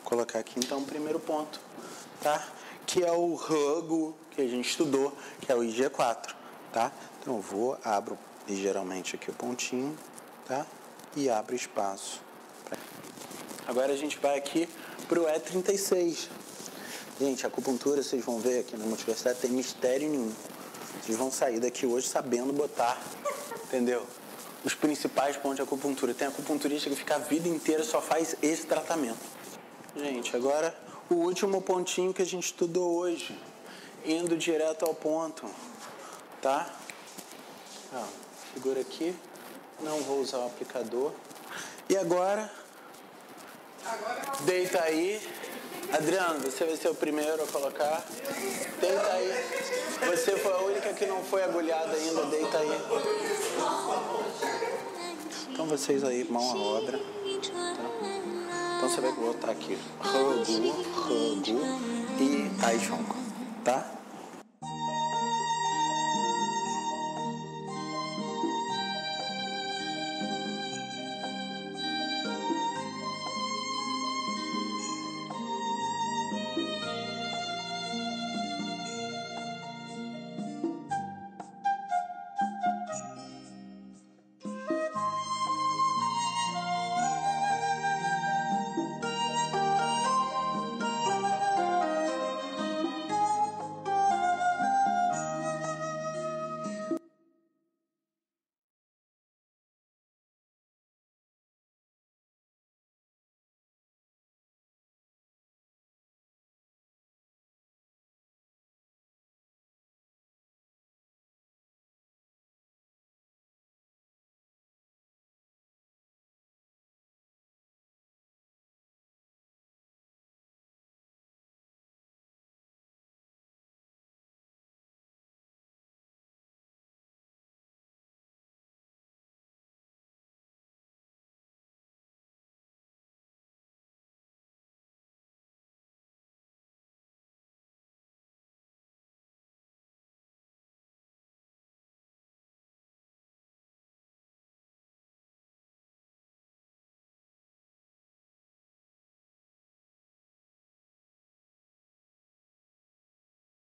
Vou colocar aqui então o primeiro ponto, tá? Que é o Hugo, que a gente estudou, que é o IG4, tá? Então eu abro ligeiramente aqui o pontinho, tá? E abro espaço. Agora a gente vai aqui pro E36. Gente, a acupuntura, vocês vão ver aqui na Multiversidade, tem mistério nenhum. Vocês vão sair daqui hoje sabendo botar, entendeu? Os principais pontos de acupuntura. Tem acupunturista que fica a vida inteira só faz esse tratamento. Gente, agora o último pontinho que a gente estudou hoje, indo direto ao ponto, tá? Ó, segura aqui, não vou usar o aplicador. E agora, deita aí. Adriano, você vai ser o primeiro a colocar. Deita aí. Você foi a única que não foi agulhada ainda, deita aí. Então vocês aí, mão à obra. Tá? Então você vai botar aqui Regu e Taishonko, tá?